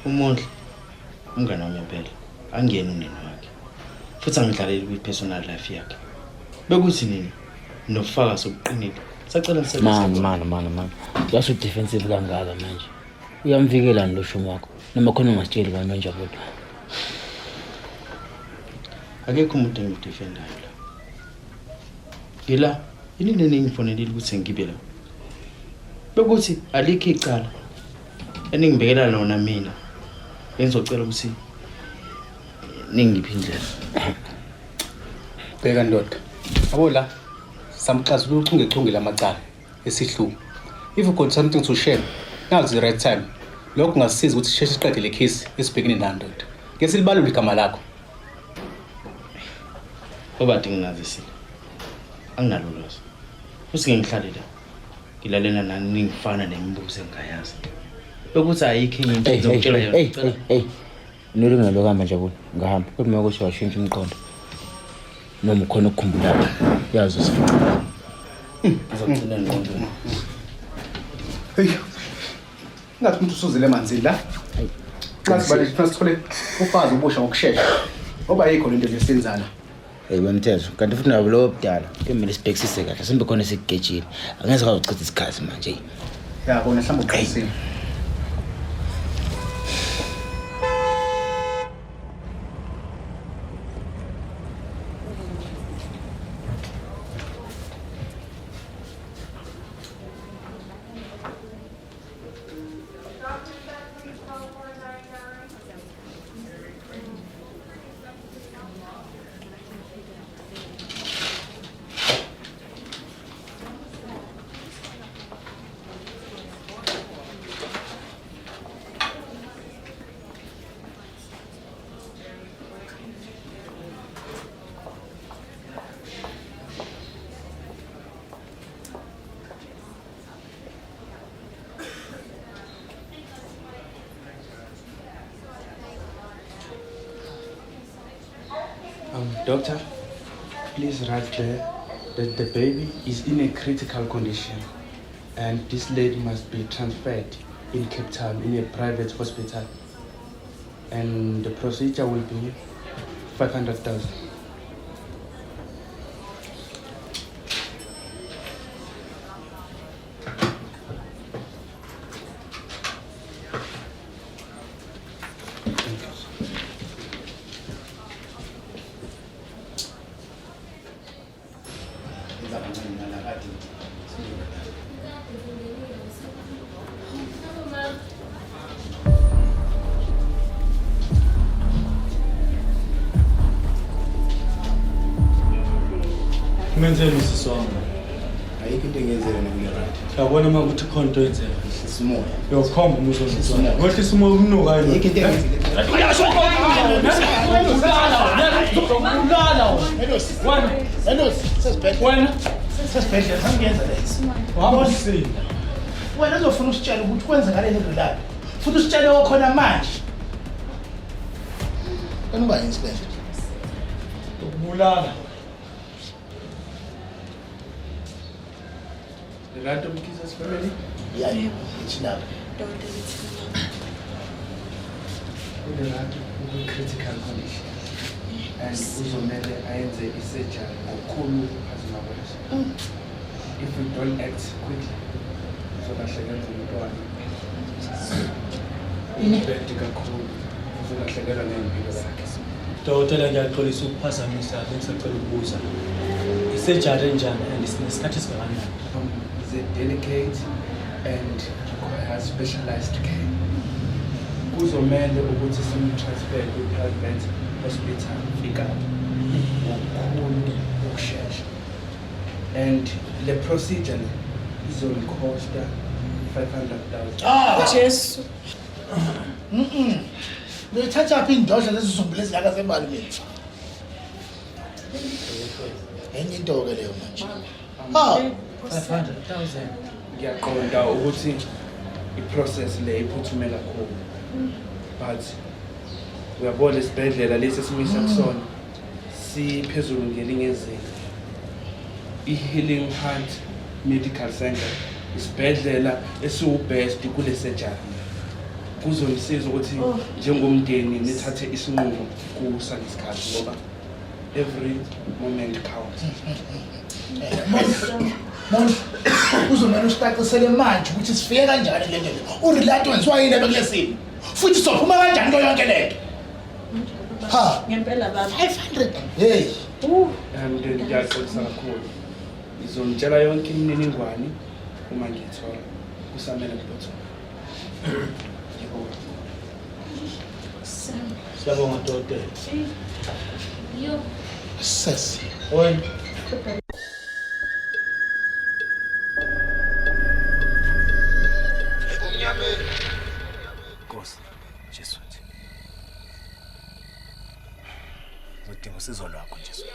Umondli umngane wami impela. Angiyena unini wakhe. Futhi angidlaleli kwi personal life yakhe. Bekuthi nini nofaka sobuqinile sacela nisebenze man yaso defensive kangaka manje uyamvikela lo shumo wakho noma khona ungasitsheli manje kodwa akekho umuntu engidefendayo la ngila inini ningifonelile ukuthi ngibe la bekuthi alikho icala eningibekela lona mina engizocela ukuthi ningiphindlela bheka ndoda abo la samxazula uchungechunge lamacala esihluku if you got something to share now's the right time lokho kungasiza ukuthi sheshe siqede le case esibhekene nayo ndoda ngesilibalula igama lakho obade nginazisile anginalo ulwazi futhi ngihlale la ngilalela nani ningifana nemibuzo engayazi bekuthi ayikho enye into ngizokutshela yona nolungelo lokahamba Njabula ngahamba kodwa uma kusho washintsha umqondo noma khona ukukhumbula yazi usifica ngizogcina ngqondo hey ngathi umuntu usuzile emanzini la ngathi bale sithole ufazi ubusha ngokusheshsha ngoba yikho lento lesenzana bemthetho kanti futhi nabo lo obudala kumele sibhekisise kahle simbe khona sikugejile angeze kwazi ukuchitha isikhathi manje yabona mhlawumbe uqalisile Doctor, please write clear that the baby is in a critical condition and this lady must be transferred in Cape Town in a private hospital. And the procedure will be 500,000. Ngenzeni sisonke. Ayikho into engenzele nokulerathi. Uyabona uma ukuthi khona into yenzeka. Simoya. Yokhomba umuzonizona. Ngohle simoya umnuka yini. Ayikho into engenzele. Sesibhedlela sangenza leso. Wabosini. Wena uzofuna usitshela ukuthi kwenzakaleni ngilapha. Futhi usitshele okhona manje. Kanuba inspector. Ukubulala. Lerato Mkhisa's family? Yeah, it's now. Lerato in critical condition. And uzomele ayenze i-surgery ngokukhulu ukuphazima kwakhe. If we don't act quickly, uzolahlekelwa umntwana. Inibhedi kakhulu, uzolahlekelwa nempilo zakhe. Dokotela ngiyaxolisa ukuphazamisa bengisacela ukubuza. I-surgery enjani and isikhathi esingakanani? It's a delicate and requires specialized care. Kuzomele ukuthi simtransfer kwi-private hospital fika ngokukhulu ukushesha. And the procedure izomcosta 500,000. Jesu. Uyithatha phi indodla lezi zumbile ezilaka zemali bethu? Enye into ke leyo manje. 500,000. Ngiyaqonda ukuthi i-process le iphuthume kakhulu. But uyabona isibhedlela lesi esimisa kusona siphezulu ngelinye izinga. I-Healing Heart Medical Center isibhedlela esiwubest kule surgery. Kuzomsiza ukuthi njengomndeni nithathe isinqumo kusanesikhathi ngoba every moment counts. Manje uzomela usicacisele manje ukuthi sifike kanjani le nto. Urelato wenziwa yini bekulesini? Futhi sophuma kanjani kuyo yonke lento? Ha, ngempela baba 500. Hey. And ngiyaxolisa kakhulu. Ngizomtshela yonke imininingwane uma ngithola kusamele ngibothola. Siyabonga dokotela. Yo. Sesi. Oy. Nkosi, Jesu. Ngidinga usizo lwakho Jesu.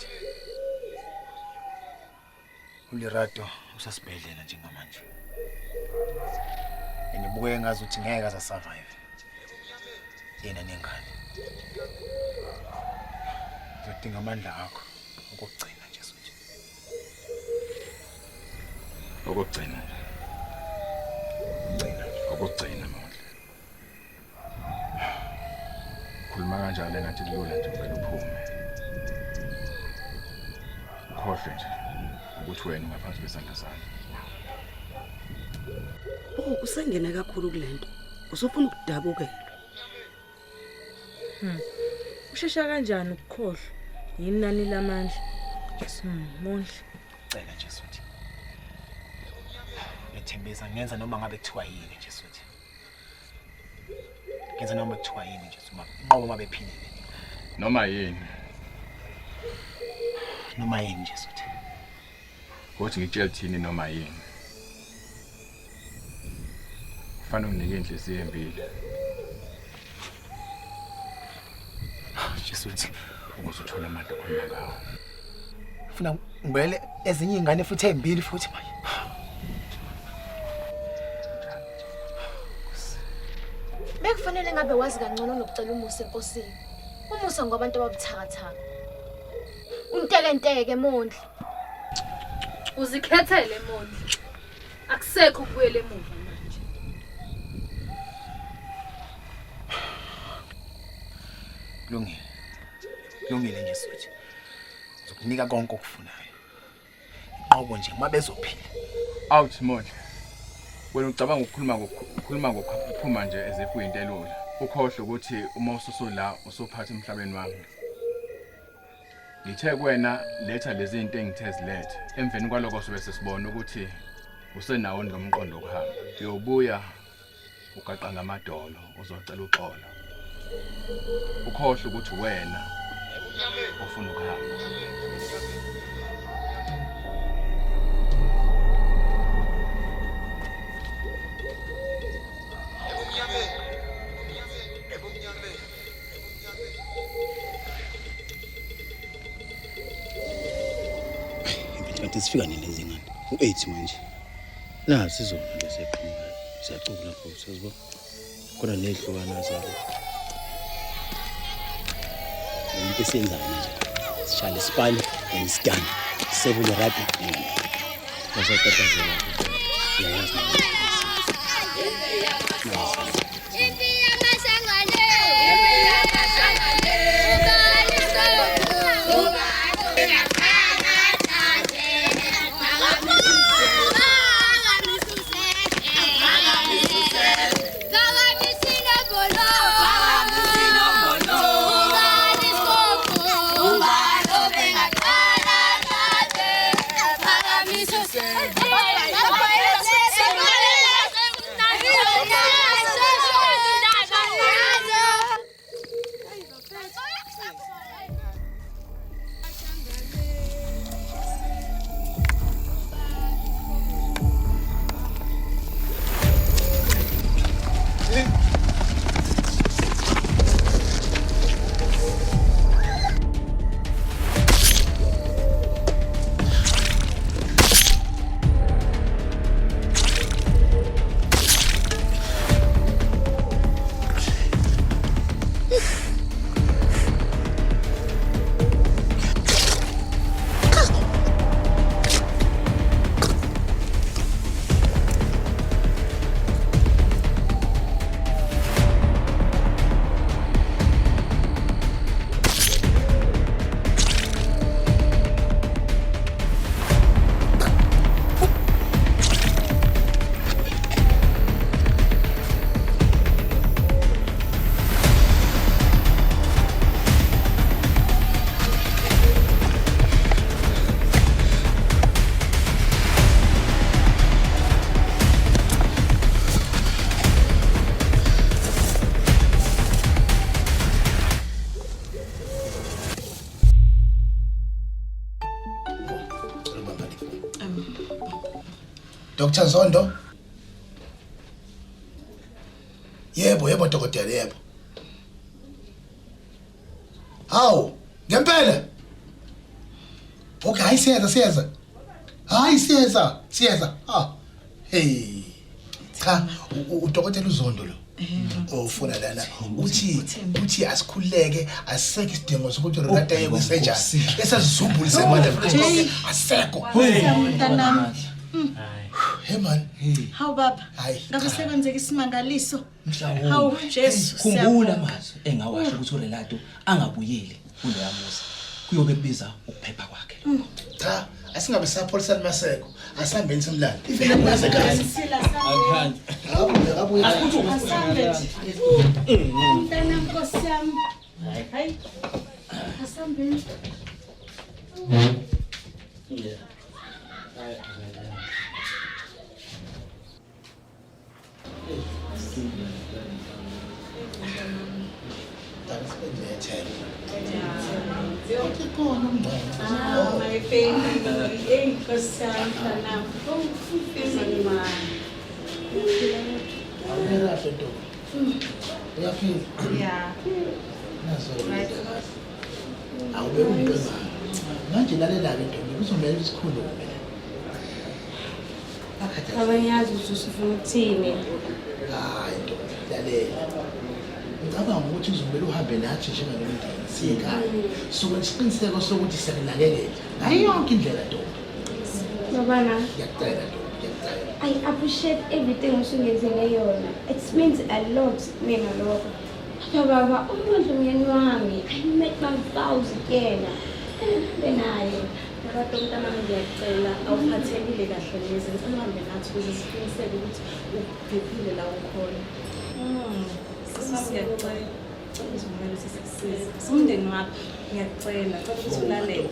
uLerato usasibhedlela njengamanje. Ngibuke ngazi ukuthi ngeke aza survive. Yena nengane. Ngidinga amandla akho ukugcina Jesu. Ukugcina. Ukugcina manje. Khuluma kanjalo engathi kulula nje uvela uphume. Ukhohle nje ukuthi wena ungaphansi kwesandla sami. Usengena kakhulu kulento. Usufuna ukudabukela. Ushesha kanjani ukukhohlwa? Yini nani lamandla? Mondle. Cela Jesu. Ngethembisa ngenza noma ngabe kuthiwa yini Jesu. Ngenza noma kuthiwa yini Jesu. Inqobo mabe philile. Noma yini. Noma yini Jesu. Ukuthi ngitshela thini noma yini. Kufanele unginike inhliziyo empilo. Jesu ukuze uthole amandla okhuluma ngawo. Ufuna ngibele ezinye izingane futhi ezimbili futhi manje. Bekufanele ngabe wazi kangcono nokucela umusa enkosini. Umusa ngoba abantu ababuthakathaka. Unteke Mondle. Uzikhethele Mondli. Akusekho ukubuyela emuva manje. Kulungile nje suthi. Uzokunika konke okufunayo. Inqobo nje uma bezophila. Out Mondli. Wena ucabanga ukukhuluma ngokuphuma nje ezekuyinto elula. Ukhohle ukuthi uma ususula usuphatha emhlabeni wami. Ngithe kuwena letha lezi zinto engithe zilethe. Emveni kwaloko sobe sesibona ukuthi usenawo ngomqondo okuhamba. Uyobuya ugaqa ngamadolo uzocela uxolo. Ukhohle ukuthi wena ufuna ukuhamba. Kanti sifika nilezi ngani? U8 manje. Nazi izona leseqhamuka. Siyacula futhi sizbo. Khona nehlukana zalo. Into esiyenzayo manje. Sishale isipani nesidani. Sevule rugby. Basatatazela. Yes. Dr. Zondo. Yebo dokotela yebo. Hawu, ngempela. Okay, hayi siyeza. Hayi siyeza. Ah. Hey. Cha, udokotela uZondo lo. Ofuna lana uthi asikhuleke aseke isidingo sokuthi Renata yekusejani. Esazizumbulise manje futhi asekho. Mntanami. Hey man. Hawu baba. Ngabe sekwenzeka isimangaliso. Hawu Jesu. Khumbula manje engawasho ukuthi uRelato angabuyeli kuleya muzi. Kuyobe kubiza ukuphepha kwakhe. Cha, asingabe sapholisa limaseko. Asihambeni simlanda. Ivele kuyasekhaya. Akhanda. Abuye. Asambe. Mntana Nkosi yami. Hayi. Asambe. Yeah. My baby, Nkosi yami mntana. Ufizima. Yeah. Awube umbeza. Manje lalela ke ntombi kuzomela isikhulume. Abanyazi usufuna ukuthini? Hayi ntombi lalela. Ngicabanga ukuthi uzomela uhambe nathi njengalomndeni siyekhaya. Sokuthi isiqiniseko sokuthi siyakunakekela. Hayi yonke indlela ntombi. Babana, Ngiyacela Ntombi, ngiyacela. I appreciate everything usungenzele yona. It means a lot mina lokho. Baba, umuntu umyeni wami, I make my vows kuyena. Benayo. Kodwa umntana ngiyacela awuphathekile kahle neze ngicela uhambe nathi ukuze siqiniseke ukuthi uphephile la ukhona. Sisami ngiyacela. Uzimele sisisize. Simndeni wakho ngiyacela kodwa ukuthi ulalele.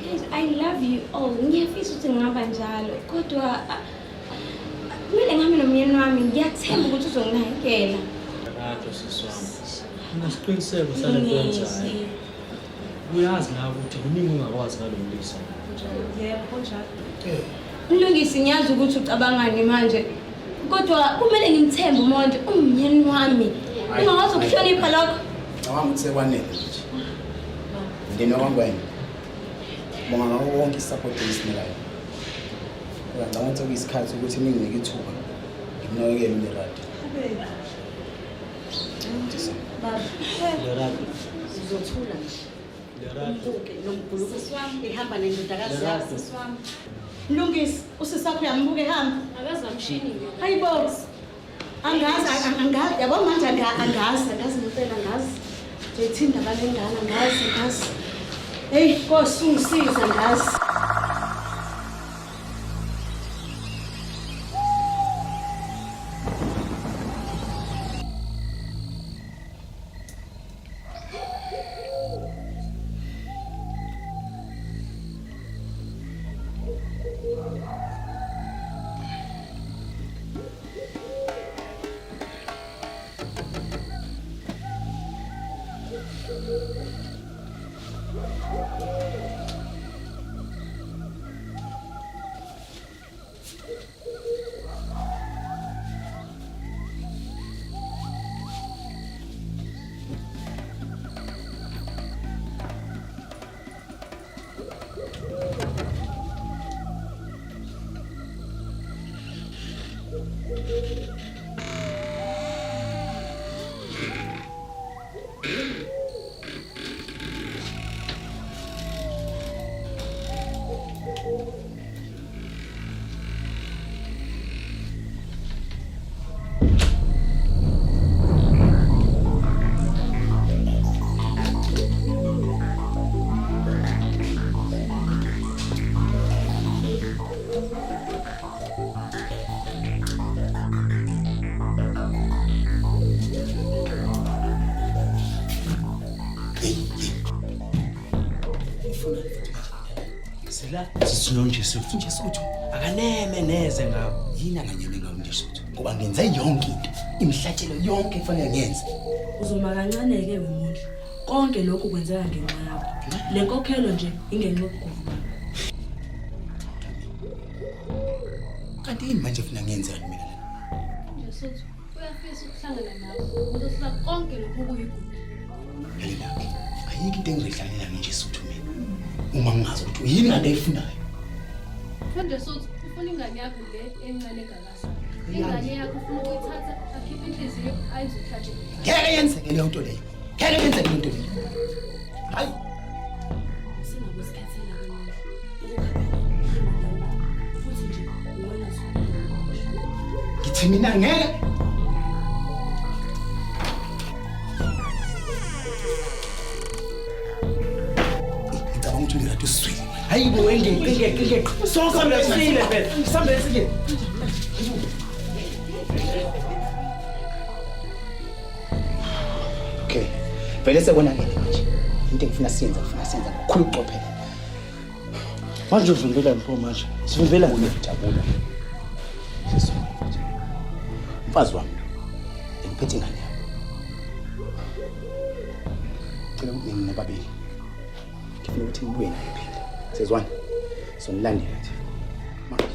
Guys, I love you all. Ngiyafisa ukuthi ngingaba njalo. Kodwa kumele ngihambe nomyeni wami. Ngiyathemba ukuthi uzonginakekela. Rato siswami. Unesiqiniseko salento yenzayo. Uyazi nawe ukuthi kuningi ungakwazi ngalomlisa. Yebo, kunjalo. Mlungisi ngiyazi ukuthi ucabangani manje. Kodwa kumele ngimthembe umuntu umyeni wami. Ungakwazi ukuhlonipha lokho. Ngicabanga ukuthi sekwanele nje. Ndina kwangwena. Bonga ngawo wonke isupport esinikayo. Ngicabanga ukuthi kuyisikhathi ukuthi ninginike ithuba. Ngimnakekele uMeradi. Baba, Lerato. sizothula nje. Lerato. Umbuke nomguluko swami ehamba nendodakazi yakhe swami. Mlungisi usisapho yambuke hamba. Akazi amshini. Hayibo. Angazi yabo manje angazi ngempela angazi. Ngithinda balengana angazi. Hey, Nkosi ungisiza ngazi. Sinonje suthu nje suthu akaneme neze ngawo yini anganyeme ngawo nje suthu ngoba ngenze yonke into imihlatshelo yonke efanele ngenze Uzoma kancane ke wemuntu. Konke lokhu kwenzeka ngenxa yakho. Le nkokhelo nje ingenxa yokuguva. kanti yini manje ufuna ngenzeni mina Nje sothu uyafisa ukuhlangana nawe. Uzosila konke lokho kuyigugu. yena ayikho into engizodlalela nje suthu mina uma ngingazi ukuthi yini kanti ayifunayo Nje sothu ufuna ingane yakho le encane galasa. Ingane yakho ufuna ukuyithatha akhiphe inhliziyo ayizothatha. ngeke yenzeke leyo nto leyo ngeke yenzeke leyo nto leyo hayi Singakusikhethela kanini. Futhi nje uwena ngithi mina ngeke ngicabanga ukuthi ngirathi uswile hayi bo ngeke sonke lesile phela sambe lesike okay vele sekonakele manje into engifuna siyenza ngokukhulu ukuqophela manje uvimbela mpo manje sivimbela ngokujabula mfazi wami ngiphethe ingane yakho cela ukuthi nina babili ngifuna ukuthi nibuye naye phela sezwana sonlandela nje manje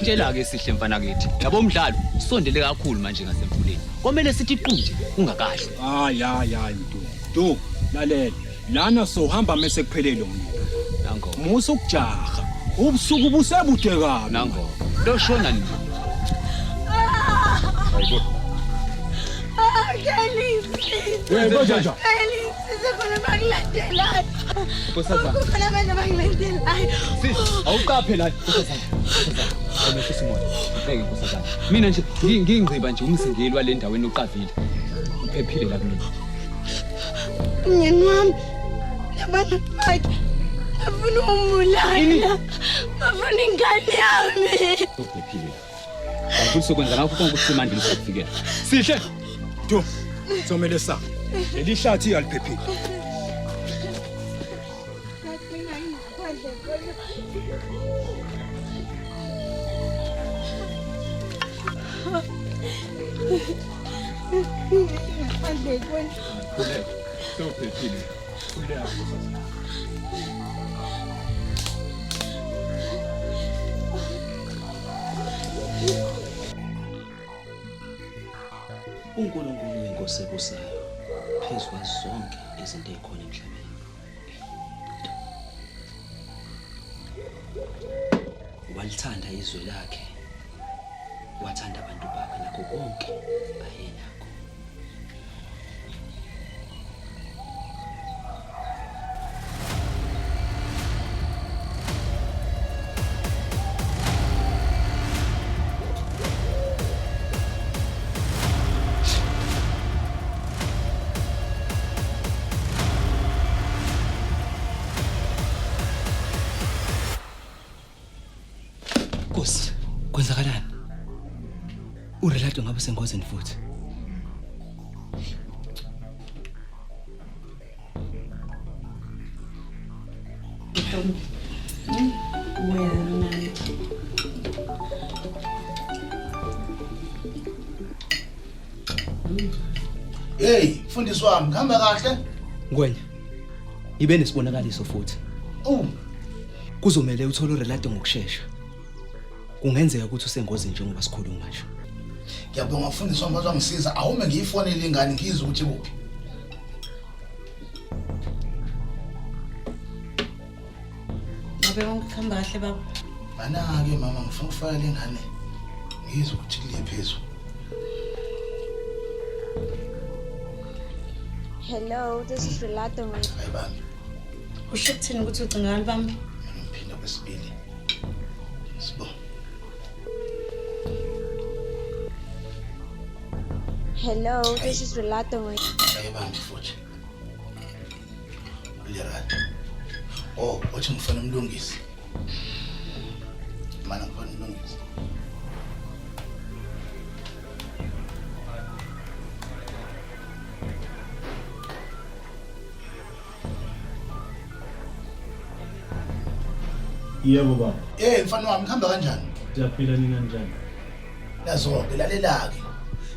Tshela ke sihle mfana kithi yabo umdlalo usondele kakhulu manje ngasemfuleni komele sithi qunje ungakahle hayi nto lalela lana sohamba mase kuphelele umuntu nango musa ukujaha ubusuku busebude kabi nango lo shona nini Ay Hey, Bojaja. Awuqaphe la nkosazana. Awumehlisa umoya. Ubheke nkosazana. Mina nje ngingciba nje umsingeli wale ndaweni uqavile. Uphephile la kumina. Mnyeni wami. Yabona bakhe. Afuna umbulala. Afuna ingane yami. Uphephile. Awufuni sokwenza ngakho konke ukusemandla usakufikela. Sihle. Do. Somele sa. Elihlathi aliphephile. Sophephile. Kulea nkosazana. uNkulunkulu wenkosi ebusayo phezu kwazo zonke izinto ezikhona emhlabeni. Walithanda izwe lakhe, wathanda abantu bakhe nakho konke ayenakho. Nkosi, kwenzakalani? Urelato ngabe sengozini futhi. Hey, mfundisi wami, ngihamba kahle? Ngwenya. Ibe nesibonakaliso futhi. Kuzomela uthole urelato ngokusheshsha. Kungenzeka ukuthi usengozini njengoba sikhuluma nje. Ngiyabonga mfundisi wami bazongisiza. Awume ngiyifonele ingane ngizwe ukuthi kuphi. Ngabe ukuhamba kahle baba? Mana-ke mama ngifuna ukufonela ingane. Ngizwe ukuthi kuliye phezulu. Hello, this is Relato. Hayi bami. Usho kuthini ukuthi ucinga ngani bami? Ngiphinda kwesibili. Sibo. Hello, this is Relato. Hayi bami futhi. Ulerato. Oh, wathi ngifuna umlungisi. Mana ngifuna umlungisi. Yebo baba. Mfana wami ngihamba kanjani? Siyaphila nina njani? Yazo belalelake.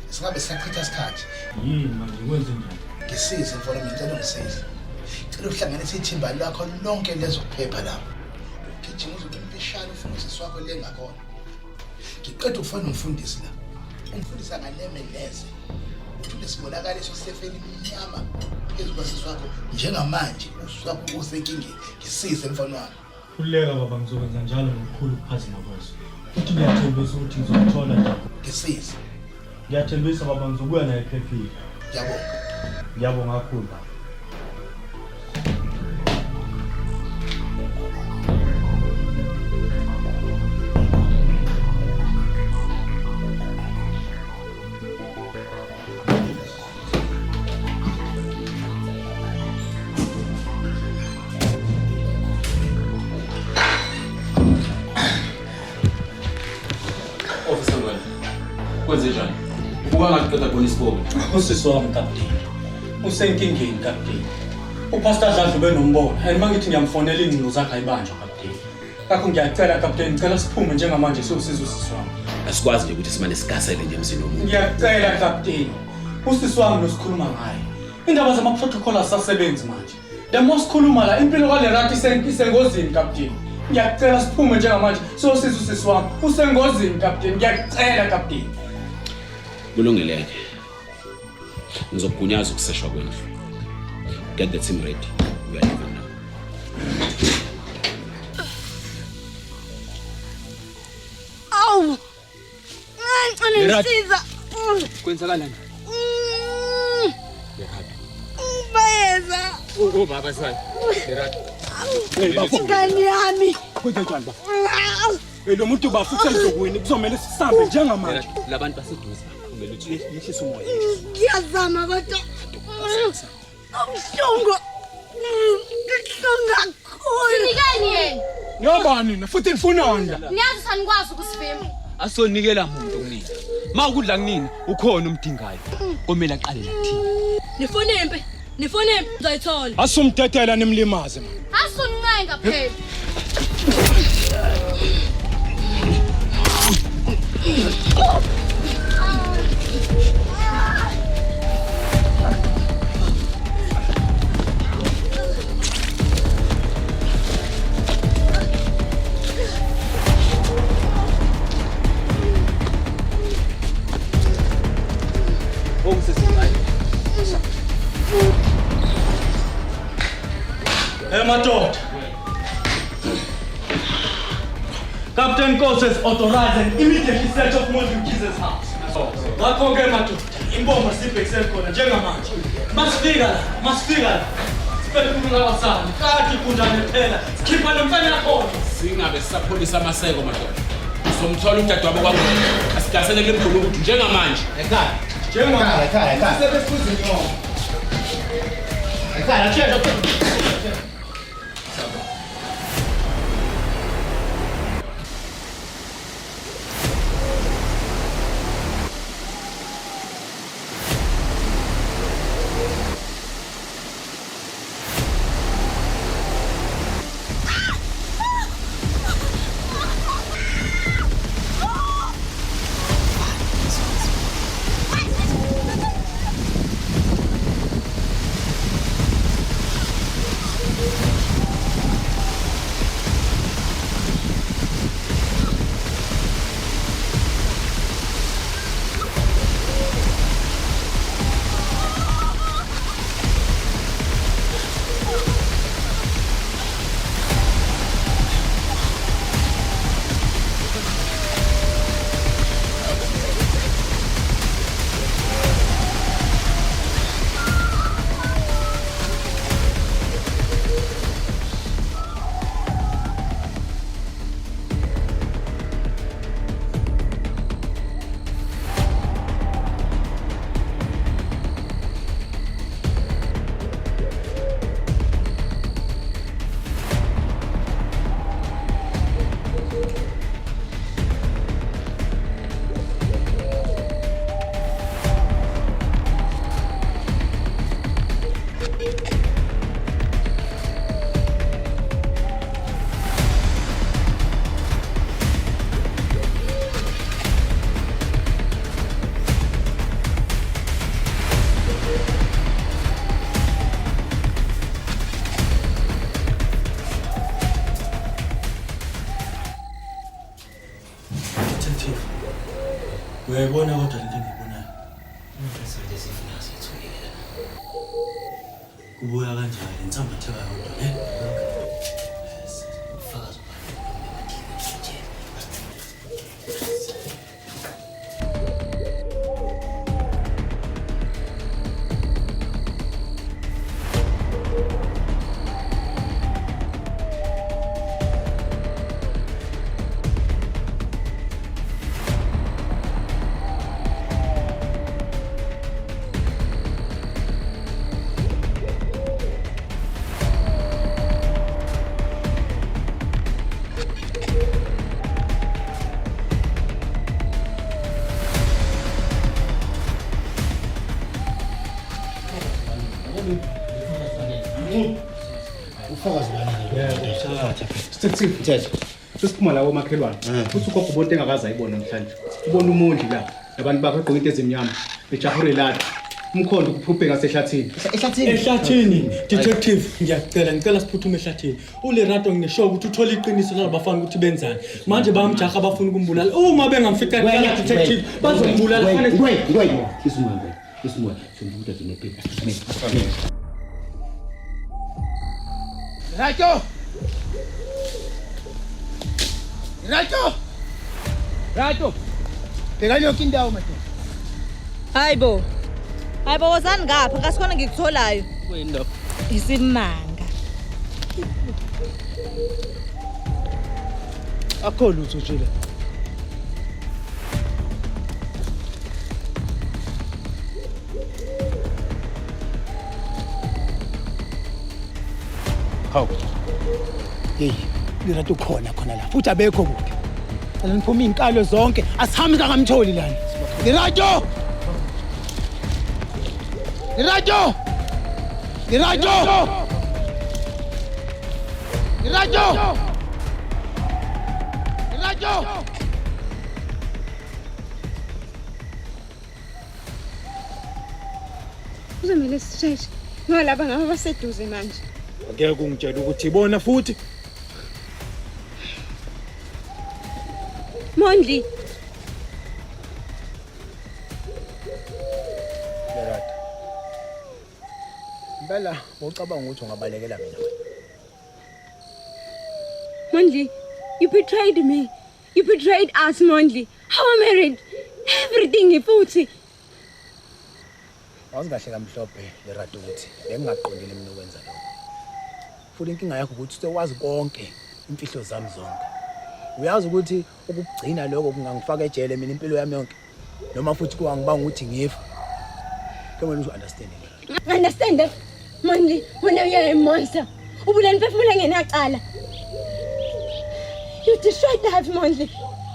Singabe siyachitha isikhathi. Yini manje kwenze njani? Ngisize mfana wami ngicela ungisize. Ngicela uhlanganise ithimba lakho lonke lezokuphepha lapho. Gijima uzobe impishana ufundisi wakho lengakhona. Ngiqeda ukufuna umfundisi la. Umfundisi anganemeleze. Uthi lesibonakaliso sefeni iminyama phezu kwasisi wakho njengamanje uswakho usenkingeni. Ngisize mfana wami. Kuleka baba ngizokwenza njalo ngokukhulu ukuphazima kwazo. Futhi ngiyathembisa ukuthi ngizokuthola njalo. Ngisize. Ngiyathembisa baba ngizobuya naye ephephile. Ngiyabonga. Ngiyabonga kakhulu baba. Kwenze njani? Ubuka ngathi khona isikole. Usisi wami kapteni. Usenkingeni kapteni. Upastor Dladlu benombona. And mangithi ngiyamfonela ingcingo zakhe ayibanjwa kapteni. Kakho ngiyacela kapteni, ngicela siphume njengamanje siyosiza usisi wami. Asikwazi nje ukuthi simane sigasele nje emsini womuntu. Ngiyacela kapteni. Usisi wami nosikhuluma ngaye. Indaba zama-protocol asasebenzi manje. The most khuluma la impilo kwaLerato isengozini kapteni. Ngiyacela siphume njengamanje siyosiza usisi wami. Usengozini kapteni. Ngiyacela kapteni. Kulungeleke. Ngizokugunyaza ukuseshwa kwendlu. Get the team ready. We are leaving now. Awu! Ngicela ngisiza. Kwenzakalani? Oh baba sai. Lerato. Ingane yami. Kwenzenjani ba? Lo muntu bafuthi ezokwini kuzomela sisambe njengamanje. Labantu baseduze kumele uthi yehlisa umoya. Ngiyazama kodwa. Umhlungu. Ngikuhlunga kakhulu. Sinikani yena? Ngiyabani na futhi ngifunani la? Niyazi sanikwazi ukusivima. Asonikela muntu kunina. Mawukudla kunina ukhona umdingayo. Komela aqale la thina. Nifuna impi. Ngizayithola. Asumtetela nimlimaze man. Asuncenga phela. Madoda. Captain Nkosi is authorizing immediate search of Mondli Mkhize's house. Ngakho-ke madoda, imbombo sibhekise khona njengamanje. Masifika la. Siphethe abasana. Kathi kunjani phela. Sikhipha lemfana yakhona. Singabe sisapholisa amaseko madoda. Somthola umdadewabo kwakho. Asidasele lemkhulu ukuthi njengamanje. Ekhaya. Sebefuze inyongo. Ekhaya, check. Uyayibona kodwa lento engiyibonayo. Ngisathi sifuna sithulela. Kubuya kanjani insambatheka yodwa Ufakazi ufakazi bani? Steve Mthetho. Sesiphuma lawo makhelwane. Futhi ukhokho bonke engakaza ayibona namhlanje. Ubona uMondli la. Nabantu bakhe egqoke into ezimnyama. Bejahule la. Umkhondo ukuphuphe ngasehlathini. Ehlathini, detective, ngicela siphuthume ehlathini. Ulerato ngineshow ukuthi uthola iqiniso labafana ukuthi benzani. Manje bayamjaha abafuna ukumbulala. Uma bengamfika ekhaya detective, bazombulala fanele. Wait. Isimoya. Sombuda zinephepha. Rato. Tekani yonke indawo madoda. Hayibo wozani ngapha ngasikhona ngikutholayo. Kuyini lapho? isimanga. Akho lutho nje la. Hawu. Hey, lirato khona la. Futhi abekho kuphi? Ala niphuma izinkalo zonke, asihambi kangamtholi lana. Lirato! Lirato! Lirato! Lirato! Lirato! Uzomela sisheshe. Ngoba laba ngaba baseduze manje. Ngeke ungitshela ukuthi ibona futhi. Mondli. Lerato. Mbala ucabanga ukuthi ungabalekela mina wena. Mondli, you betrayed me. You betrayed us, Mondli. How am I married? Everything futhi. Awuzingahle kamhlophe Lerato ukuthi bengingaqondile mina ukwenza lokho. Futhi inkinga yakho ukuthi usewazi konke imfihlo zami zonke. Uyazi ukuthi ukugcina lokho kungangifaka ejele mina impilo yami yonke. Noma futhi kuwangibanga ukuthi ngifa. Come on, you understand it. Understand that? Mondli, when you are a monster. Ubulani phefumula ngenaqala. You destroyed life, Mondli.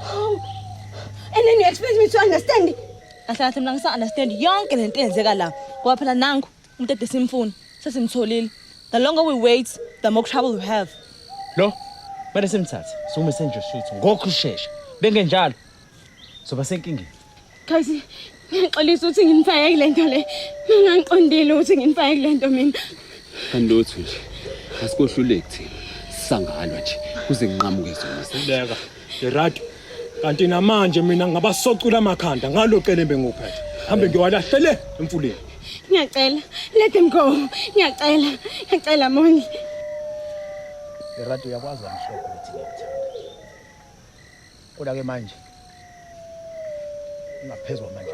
Oh. And then you expect me to understand it. Ahlathi mina ngisa-understand yonke lento eyenzeka la. Ngoba phela nangu umuntu edesimfuna sesimtholile. The longer we wait, the more trouble we have. Lo, manje simthathe. Sume senje shuthu ngokusheshsha. Bengenjalo. Soba senkingeni. Guys, ngixolisa ukuthi nginifake kule nto le. Ngingayiqondile ukuthi nginifake kule nto mina. Kanilothu nje. Asikohluleki thina. Sisangalwa nje kuze nginqamuke zona. Sileka. Lerato. Kanti namanje mina ngabasocula amakhanda ngaloqelembe ngophethe. Hambe ngiyowalahlele emfuleni. Ngiyacela, let them go. Ngiyacela Mondli. Lerato uyakwazi kamhlophe ukuthi ngiyakuthanda. Kodwa ke manje ungaphezwa manje.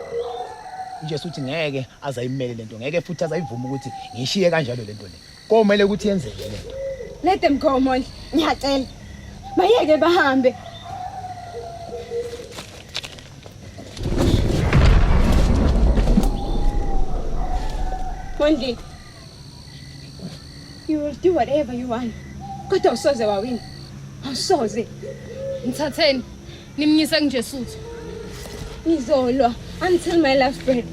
Nje suthi ngeke azayimele lento, ngeke futhi azayivuma ukuthi ngishiye kanjalo lento le. Komele ukuthi yenzeke lento. Let them go, Mondli. Ngiyacela. Bayeke bahambe. Mondli, you will do whatever you want. Kodwa usoze wawina. Awusoze. Ngithatheni. Nimnyisa nje suthu. Ngizolwa until my last breath.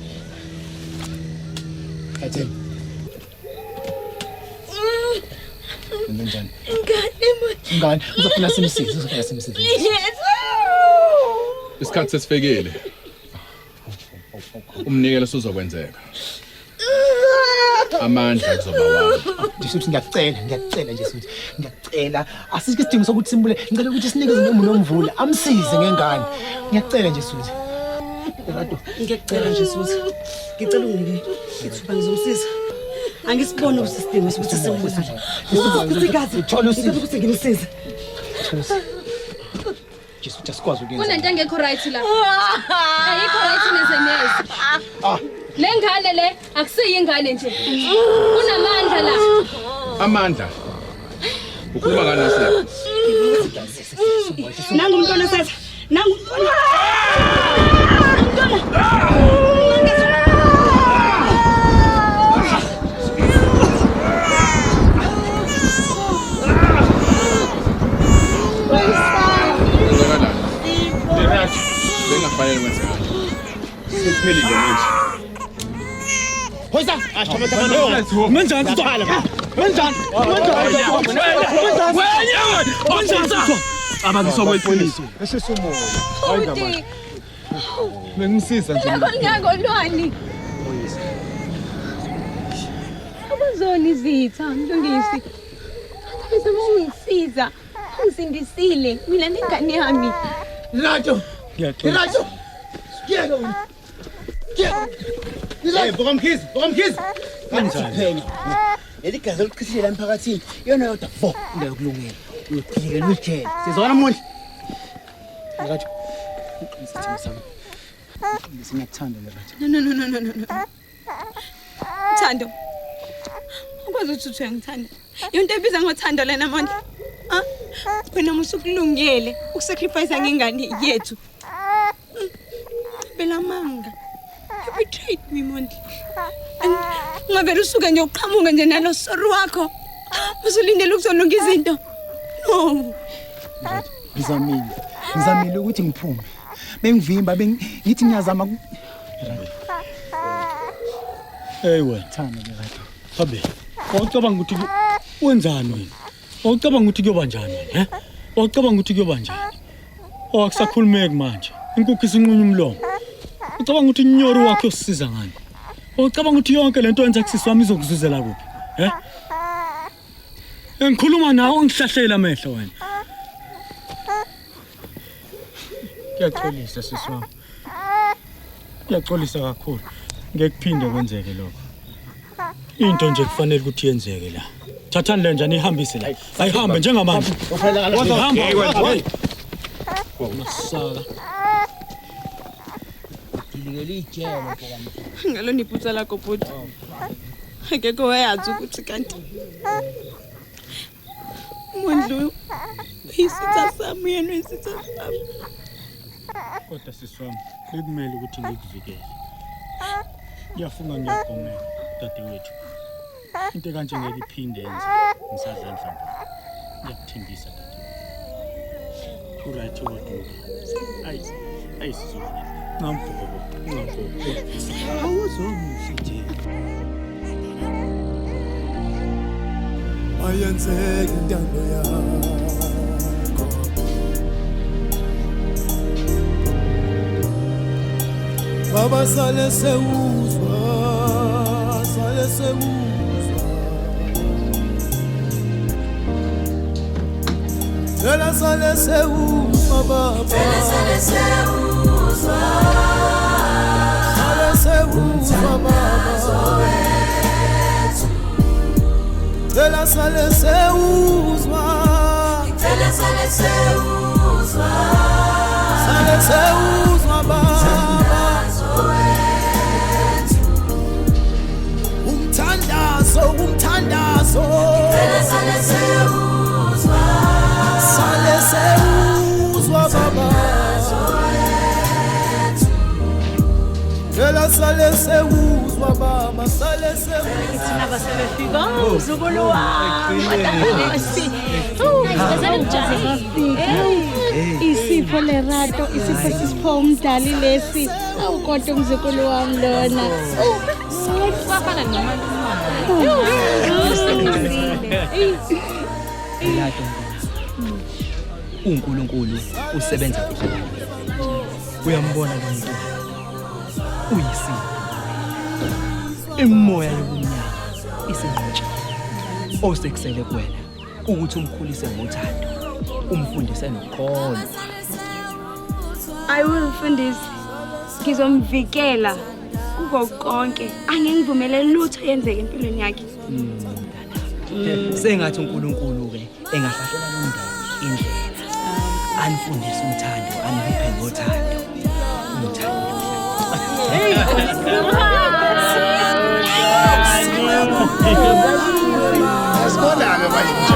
Atheni. Njani? Ngani? Uzofuna simsize. Yes. Isikhathi sesifikile. Umnikelo uzokwenzeka. Amandla kuzoba wami. Ngisho ngiyacela nje futhi. Ngiyacela asike isidingo sokuthi simbule. Ngicela ukuthi sinikeze nomuntu omvula amsize ngengane. Ngiyacela nje futhi. Lerato, ngiyacela nje futhi. Ngicela unginike ithuba ngizomsiza. Angisibone usisidingo sokuthi simbule. Ngizokuthigazi uthola usizo ukuthi ngimsize. Just sikwazi ukwenza. Kunento engekho right la. Ayikho right nezemezi. Lengane le akusiyi ingane nje. Kunamandla la. Amandla. Ukhuluma ngani nase? Nangu umntwana setha. Nangu umntwana. Bengafanele wenze kanje. Siphelile manje. Hoyisa, ashoma Menjani sitwala? Menjani? Wenye! Abakisho kweqiniso. Esisumo. Hayi Bengimsiza nje. Ngiyangolwani. Abazoni izitha, Mlungisi. Ngizama ukungisiza. Ungisindisile mina nengane yami. Lerato. Lerato. Ngiyeke wena. Hey, bokamkhizi. Kanjani? Leligazi elichithile la emphakathini. Yona yodwa vo ungayokulungela. Uyophika ujele. Sizona Mondli. Lerato. Ngisithini sami. Ngisingakuthanda Lerato. No. Thando. Wazi ukuthi uyangithanda. Yonto ebiza ngothando lena Mondli. Ha? Wena musukulungele ukusacrifice ngengane yethu. Bela manga. You betrayed me Mondli. Ngavela usuke nje uqhamuka nje nalo sorry wakho. Usulindele ukuzolunga izinto. No. Ngizamile ukuthi ngiphume. Bengivimba ngithi ngiyazama Hey wena thana ke Rato. Habe. Wacabanga ukuthi wenzani wena? Wacabanga ukuthi kuyoba njani wena, Wacabanga ukuthi kuyoba njani? Akusakhulumeki manje. Inkukhu isinqunya umlomo. Ucabanga ukuthi inyori wakhe usisiza ngani? Wacabanga ukuthi yonke lento yenza kusisi wami izokuzuzela kuphi? Ngikhuluma nawe ngihlahlela amehlo wena. Kuyaxolisa sisi wami. Kuyaxolisa kakhulu. Ngekuphinde kwenzeke lokho. Into nje kufanele ukuthi yenzeke la. Thathani le njani ihambise la. Ayihambe njengamanje. Hamba. Masala. Ngilingele ijelo ngoba Ngalo niphutsa lakho bhuti. Akekho wayazi ukuthi kanti Mondli isitha sami yena isitha sami. Kodwa sisi wami bekumele ukuthi ngikuvikele. Ngiyafunga ngiyagomela dadewethu. Into kanje ngeke iphinde yenze ngisadla mhlawumbe. Ngiyakuthembisa dadewethu. Uright kodwa. Ayisizona. Ngamvuko. Awuzomuhle nje. Ayenzeke intando yakho. Baba sale seuzwa. Tela sale seuzwa baba. Sale seuzwa baba. Tela sale seuzwa. Sale seuzwa baba. Umthandazo sale seuzwa baba. Tela sale seuzwa baba. Sale seuzwa. Thina basebefika umzukulu wami. Isipho leRato, isipho sisipho umdali lesi. Awukodwa umzukulu wami lona. Wafana namantu. Rato. uNkulunkulu usebenza kuhle. Uyambona lo muntu. Uyisipho. Imoya yokunyaka isingqotshe. Osekusele kuwena ukuthi umkhulise ngothando, umfundise nokholo. I will Fundisi. Ngizomvikela kuko konke. Angingivumele lutho yenzeke empilweni yakhe. Sengathi uNkulunkulu ke engahlahlela nomndeni indlela. Anifundise uthando, aniphe ngothando. Uthando. Asibonanga manje.